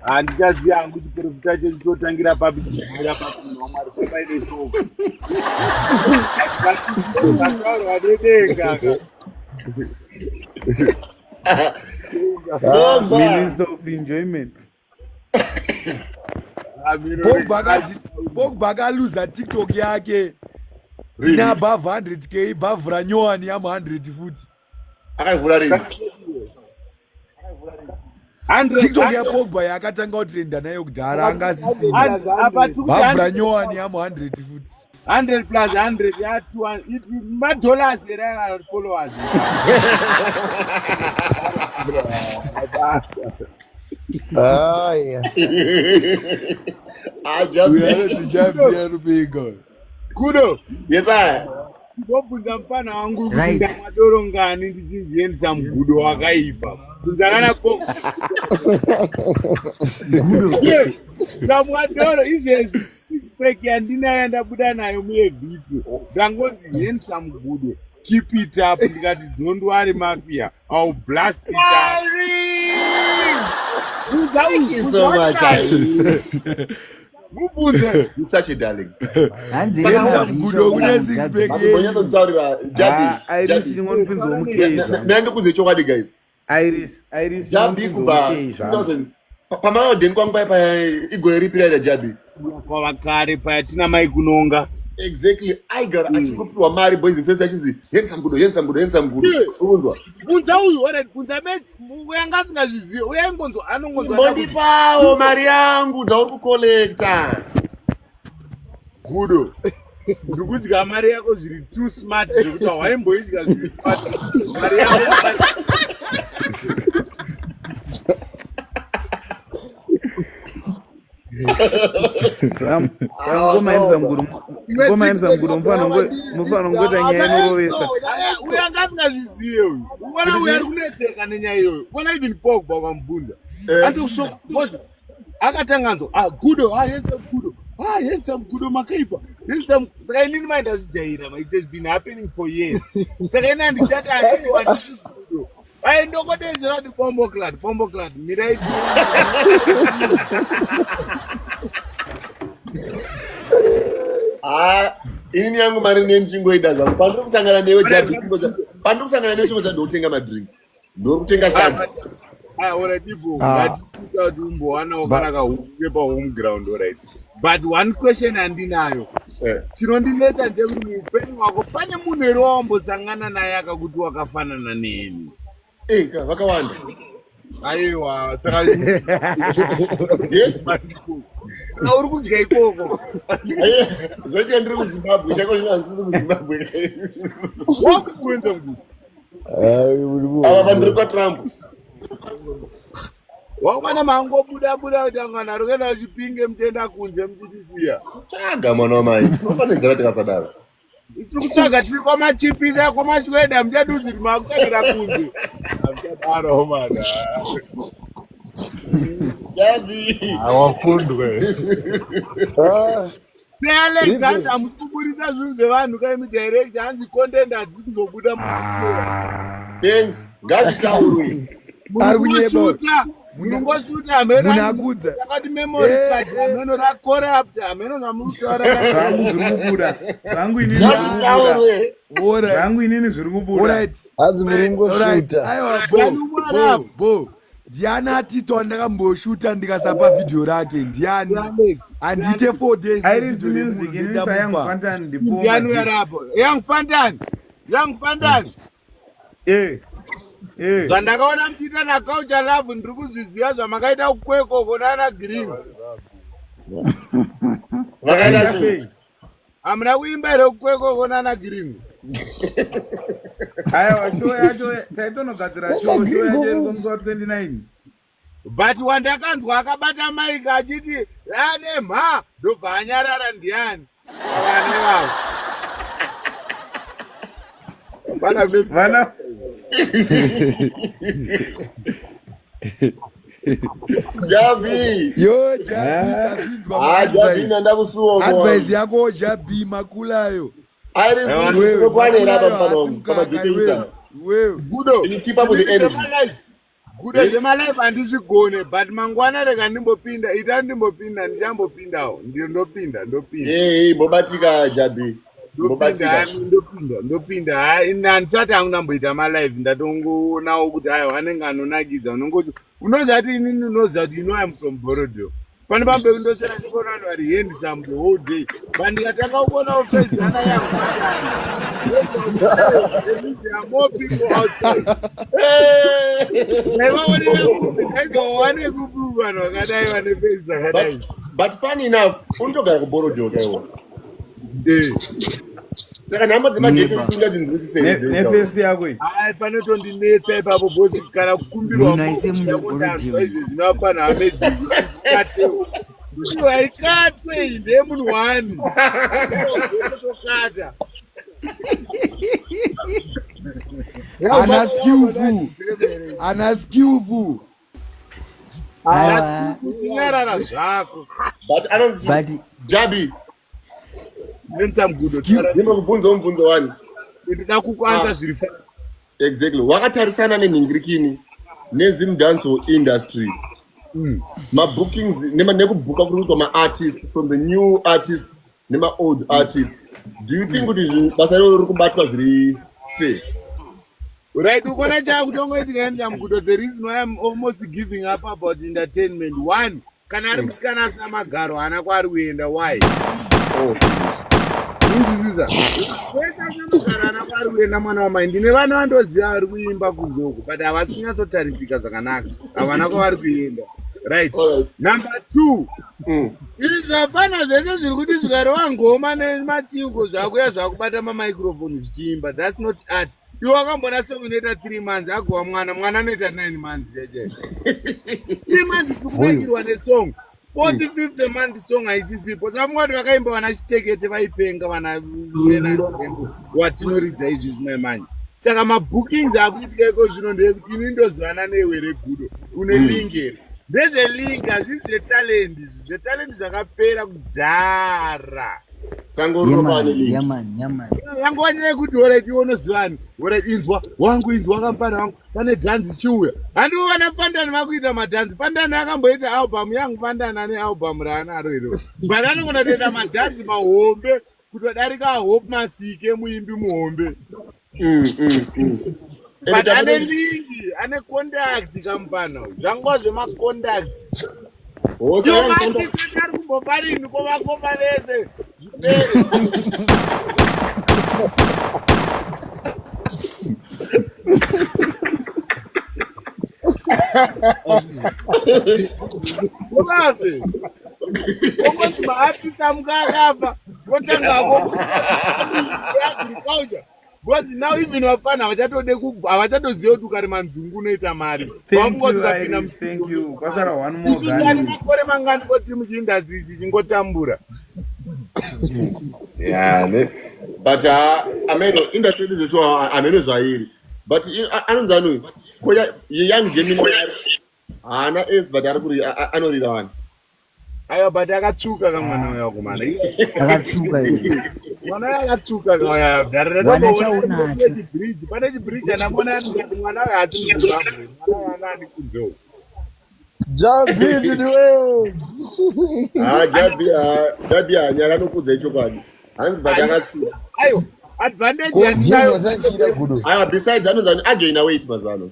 Handichaziva hangu chiprofita chotangira papi chibvira pakunhu Mwari kwabaine shoko. Vataurwa nedeka. Minister of Enjoyment. Pogba akaluza TikTok yake. Ina above 100k bavhura nyowani yamu 100 futi. Akavhura rini? TikTok ya Pogba yakatanga kutrenda nayo kudhara angasisina. Bavhura nyowani yamu 100 futi. 100 plus 100 ya 200 $2 era followers. Yeah. Kudo. Yes I. Ndobvunza mfana wangu kuti ndamadoro ngani ndichinziendza mugudo wakaipa. Kunzakana Pogba. Gudo. Ndamadoro izvezvi six pack yandinayo ndabuda nayo muevhitsi ndangonzi handsome good keep it up ndikati don't worry mafia I'll blast it up. Thank you so much. Mubunze. You're such a darling. Handsome good une six pack. Ngonya kutaurira Jabi. Iris ndingonipinza omukeza. Nandikuze chokwadi guys. Iris Jabi kuba 2000 pamao den kwangwa pa igore ripira Jabi. Kwa vakare pa tina mai kunonga. Exactly. I got achikupiwa mari boys in face actions. Handsome good. Ubunzwa. Bunza uyu ora bunza me uyangazingazviziva uyangonzo anongonzo. Mondipawo mari yangu dzauri kucollecta. Gudo. Ndikudya mari yako zviri too smart zvekuti waimboidya zviri smart. Mari yako ngomaenza mguru mufano ngota nyaya inorovesa uyangazingazvizive uyu uona uyu ari kuneteka nenyaya iyoyo uona even Pogba kwamubvunza because akatanganzo Gudo handsome Gudo makaipa handsome saka inini maenda zvijaira it has been happening for years saka ina ndichati Gudo ndokotedzera kuti Bomboclad mirai inini yangu mari nenchingoida zvangu pandiri kusangana newe Jabi chimbo chandokutenga madrink ndori kutenga sadza alright people ngatiita kuti umbowana kana kahunge pahome ground alright but one question handinayo chinondinetsa ndekuti muupenyu hwako pane munhu here wawambosangana naye akakuti wakafanana neni vakawanda aiwa saka uri kudya ikoko zvoitika ndiri kuzimbabwe chako zvinazisi kuzimbabwe wakukuenza mguti ava vandiri kwatrump wakumana mangobuda kuti angana rukuenda uchipinge mutenda kunze mutitisiya chaga mwana wamai unofanira tikasadaro tiri kutsvaga tiri kwamachipisa kwamachweda muchaduziri makutsvagira kunze amuchadaro mana awafundwe sealex hanzi hamusi kuburisa zvinhu zvevanhu kaimudirector hanzi content hadzisi kuzobuda thanks ngazvitaurwe munongoshuta hamenoakati memory card hameno racorrupt hameno zvangu inini zviri kubuda hanzi murongoshuta ndiani atito wandakamboshuta ndikasapa vhidhiyo rake ndiani handiite 4 days young fantan zvandakaona muchiita naculture love ndiri kuzviziva zvamakaita kukwekoko nana green vakaita sei hamuna kuimba here kukwekoko nana green aiwa show yacho taitonogadzira show yacho iri kumusi wa29 but wandakanzwa akabata maiki achiti ane mha ndobva anyarara ndiani avana vavo vana Jabi Jabi nanda kusuwa advice yako Jabi makulayo Iris kwanera bapano kama gitisa Gudo you keep up with the energy Gudo jema life andizvigone but mangwana rega ndimbopinda ita ndimbopinda ndiyambopindawo ndopinda bobatika Jabi ndopinda hai ndisati hangu ndamboita malive ndatongonawo kuti hayi wanenge anonakidza unongoti unoziva kuti inini unoziva kuti I am from Borodo pane pambe kundosera chikona vanhu vari handsome the whole day but ndikatanga kuonawo pezana yangu there are more people outside naivaonera kupi ndaizowane kupi vanhu vakadai vane pezi dzakadai but funny enough unotogara kuborodo kaiwa saka nhamba dzemagete kuinga dzinzwisisei yako hai panotondinetsa ipapo bosi kana kukumbirwa zvinopana hamedziaikatwe inde munhu wani tokata ana skillful kunyarara zvako Jabi. Nensam Gudo. Ndimokubvunza mubvunzo wani. Ndida kukuanza zviri fana. Exactly. Wakatarisana nenhingirikini nezim dance industry. My bookings nekubuka kuruka my artists from the new artists nema old artists. Do you think kuti basa rero kubatwa zviri fair? Right, ukona cha kutongoitika Nzamgudo, the reason why I'm almost giving up about entertainment. One, kana ari musikana asina magaro hana kwari kuenda. Why? Ndizviza. Kwesa magaro hana kwari kuenda mwana wamai. Ndine vana vandoziva vari kuimba kunzoko, but havasi kunyatsotarisika zvakanaka. Havana kwavari kuenda. Right. Number 2. Izvi zvapana zvese zviri kuti zvikareva ngoma nematiuko zvakuya zvakubata mamicrophone zvichiimba. That's not art. You wakambona song inoita 3 months agova mwana anoita 9 months jeje. 3 months kukubekerwa nesong. 4th 5th month song haisisipo. Saka mwati vakaimba vana chitekete vaipenga vana watinoridza izvi zvimwe manje. Saka mabookings akuitika iko zvino ndekuti ini ndozivana newe regudo une lingeri. Ndezvelingi hazvisi zvetalent, zvetalent zvakapera kudhara. Yangonyaya kuti already unozivani, already inzwa wangu inzwa kampana wangu pane dance chiuya. Handiwana Fandani vakuita madance. Fandani akamboita album yangu Fandani ane album raanaro iro. But anogona kuita madance mahombe kutodarika Hope Masike muimbi muhombe. But ane lingi, ane contact kampana. Zvangwa zvemacontact. Yo mati ari kumboparini kwavakopa vese. Ukafe. Ukuthi ma-artist amukakafa kotangako agriculture. Because now even wafana havachatoziva kuti ukari manzungu unoita mari. Thank you. Kwasara one more guy. Makore mangani koti muchiindustry tichingotambura. Yeah, but ameno industry ndizvo ameno zvairi. But anonzanu koya young Gemini ana is but ari kuri anorira wani. Ayo but akatsvuka kamwana uya kumana. Akatsvuka iye. Mwana akatsvuka kaya Mwana chaunacho. Pane chibridge anamona kuti mwana uya hati muZimbabwe. Mwana ana ani kunzo. Jump into the waves. Jabi anyara nokudza ichokwadi. Hanzi but akatsvuka. Ayo advantage yandinayo. Aya besides anonzanu again weight mazano.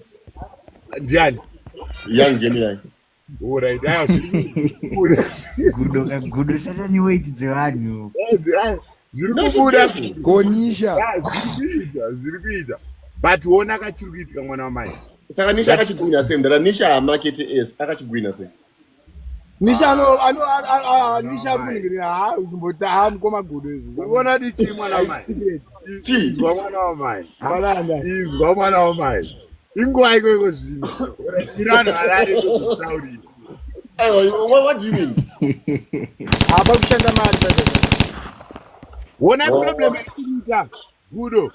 Ndiani? Young Gemini. Alright, Gudo satani weight dzevanhu. Zviri kubuda Konisha. Zviri kuita. But wona akachiri kuitika mwana wamai. Saka Nisha akachigwina sei? Ndara Nisha market S akachigwina sei? Nisha Nisha kuningirira kumbota mukoma Gudo izvi. Unoona kuti mwana wamai. Izwa mwana wamai. Izwa mwana wamai. Inguva iko zvino. Irano harare kutaurira. What do you mean? Apa kushanda mari pazvo. Wona problem ikuita Gudo.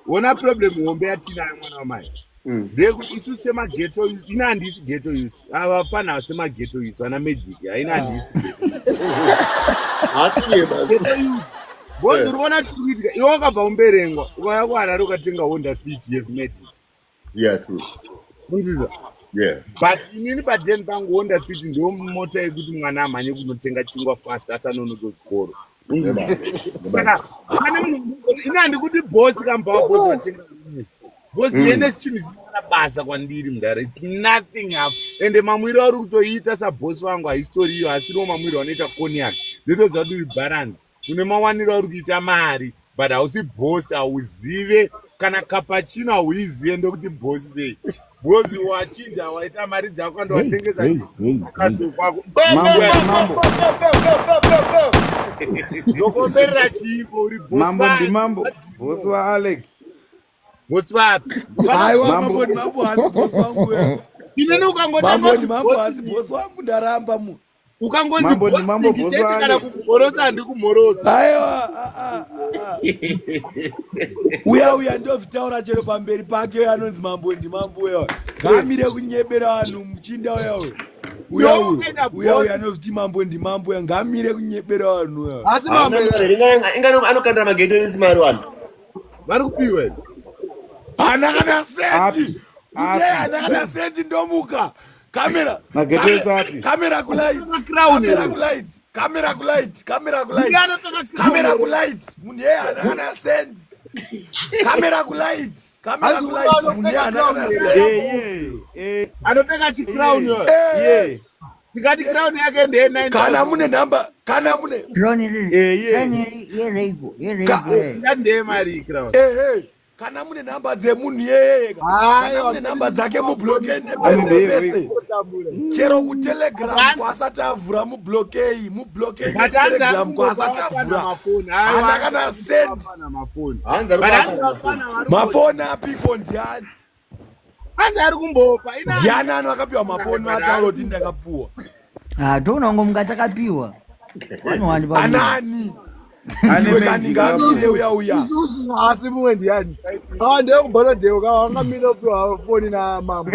Wona problem hombe yatinayo mwana wamai. Ndekuti isu semageto ina handisi ghetto youth. Ava pana semageto youth ana magic haina handisi. Ghetto youth. Bozi urikuona tikuitika. Iwe wakabva umberengwa. Ukauya kuHarare ukatenga Honda Fit you've made it. Yeah, true. Unziza? Yeah. But inini padeni pangu Honda Fit ndio mota yekuti mwana amhanye kunotenga chingwa fast asanonoke kuchikoro. Unziza? Saka ina handikuti boss kamba boss vatenga business. Boss yene chinhu chisina basa kwandiri mudare. It's nothing up. Ende mamwiro ari kutoita saboss vangu haistori iyo asiriwo mamwiro anoita cognac. Ndinoziva kuti balance. Une mawaniro ari kuita mari but hausi boss hauzive kana cappuccino hauizive ndokuti boss sei. Boss wachinja waita mari dzako kando watengesa kasi kwako. Mambo. Ndokomberera chipo uri boss. Mambo. Boss wa Alex. Boss wapi? Aiwa mambo hasi boss wangu. Inene ukangota mambo hasi boss wangu ndaramba mu. Ukangonzi mambo boss kana kumorosa handi kumorosa. Aiwa uya ndovitaura chero pamberi pake anonzi mambo wewe. Ngamire kunyebera vanhu muchinda wewe. uya anoziti mambo ndimambo yangamire kunyepera vanhu asi mambo anokandira mageto esi mari wani vari kupiwa hana kana senti hana kana senti ndomuka kamera kulaiti munhu yeye hana kana senti kamera kulaiti munhu yeye hana kana senti anopfeka chicrown tikati crown yake ndeye kana mune namba kana mune crown yerego ndeye mari crown kana mune namba dzemunhu yeye kana mune namba dzake mublokeni pese chero kutelegram kwasati avhura mublokei telegram kwasati avhura hana kana sendi mafoni apiko ndiani anza ari kumbopa ndiani ano akapiwa mafoni ataura kuti ndakapuwa tounango mungatakapiwa anani anekangamire uya asi mumwe ndiani ndekubholodheo kawangamire upiwa foni namambo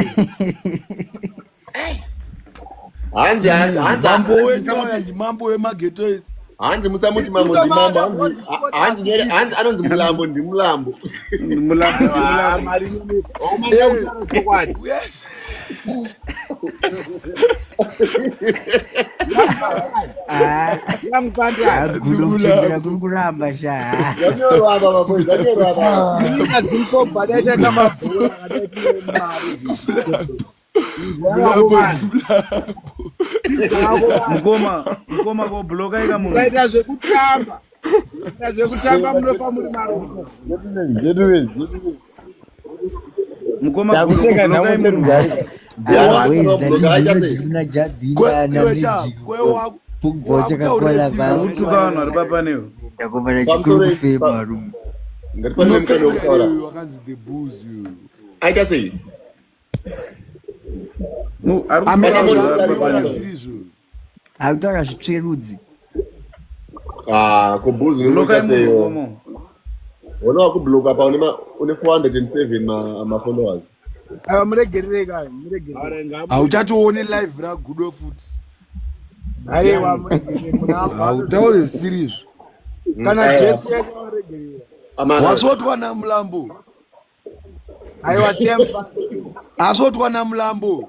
mambo wenyaya ndimambo wemageto esi hanzi musamuti mambo ndimambo hanzi anonzi mulambo ndimulambo gulokuchengera kuri kuramba mukoma kobloka ika munhu kaita zvekutamba munofa muri maroko mukoma utuka vanhu vari papanewo yakofana chikuru kufema rumu aita sei akutaura zvitsverudzi kubhuzi unoita seyo ona wakubloka pa une 407 mafollowers muregerereka hauchatooni live ragudo futi aiwa hautauri sirizvo kana jesu yakaregerera wasotwa namulambo aiwa tempa asotwa namulambo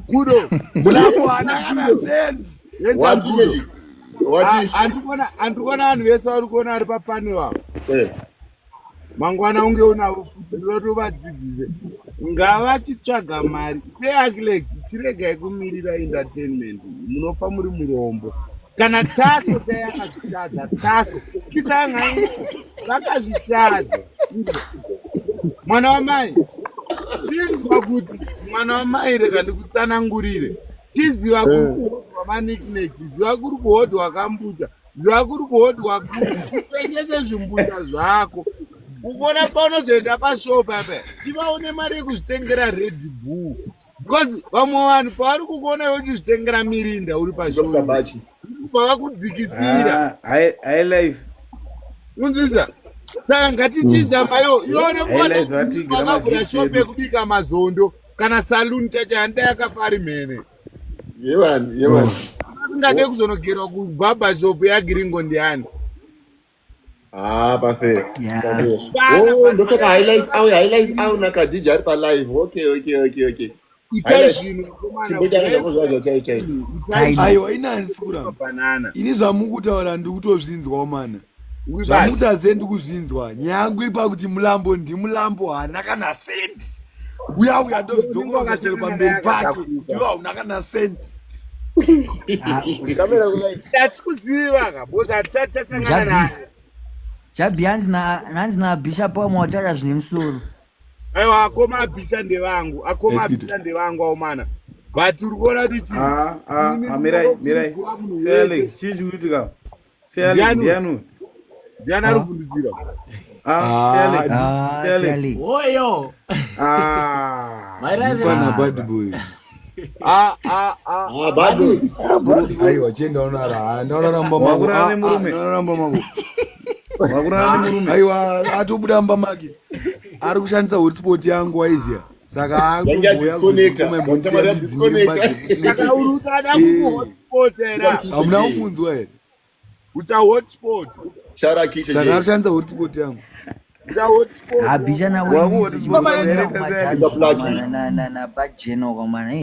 kudo mulambo hana kana sendi andikuona vanhu vese vari kuona vari papaniwa mangwana unge unavo futi ndotovadzidzise ngavachitsvaga mari seakilex chiregai kumirira entertainment munofa muri murombo kana taso tayakazvitadza taso kitangai vakazvitadza mwana wamai chinzwa kuti mwana wamai rega ndikutsanangurire chiziva kuri kuhodwa maniknex ziva kuri kuhodwa kambuta ziva kuri kuhodwa kutengese zvimbuta zvako ukona paunozoenda pashopu apa tivaone mari yekuzvitengera red bull because vamwe vanhu pavari kukuona iwe uchizvitengera mirinda uri pashopu pavakudzikisira highlife unzwisa saka ngatichizamayo ione kuonavakavhura shopu yekubika mazondo kana saluni chacho handa yakafa ari mhene asingade kuzonogerwa kubhabha shopu yagiringo ndiani pafe ndosaka highlife au nakadhija ari palive okay itai zvino aiwa inansikura ini zvamukutaura ndikutozvinzwawo mana zvamutaze ndikuzvinzwa nyangu iri pakuti mulambo ndimulambo hana kana senti uya ndozvidzongorokatero pamberi pake ndiwa una kana senti tatikuziva kabozi hatisati tasangana naye jabhi hanzi nabhishop wamawataura zvine musoro aiwa akoma abhisha ndevangu aumana but uri kuona kuti mirai Felix chii kuitika Felix ndiani ari kufundisira Felix oyo pana bad boy bad boy aiwa chendaonara ndaonaramba mago aiwa atobuda mba make ari kushandisa hotspot yangu waiziya saka Yanga disconnector. Saka urutana kuhotspot era. Amuna umunzwa ere. Ucha hotspot. Shara kisha. Saka arushanza hotspot yangu. Ucha hotspot. Abijana wewe. Na bajeno kwa maana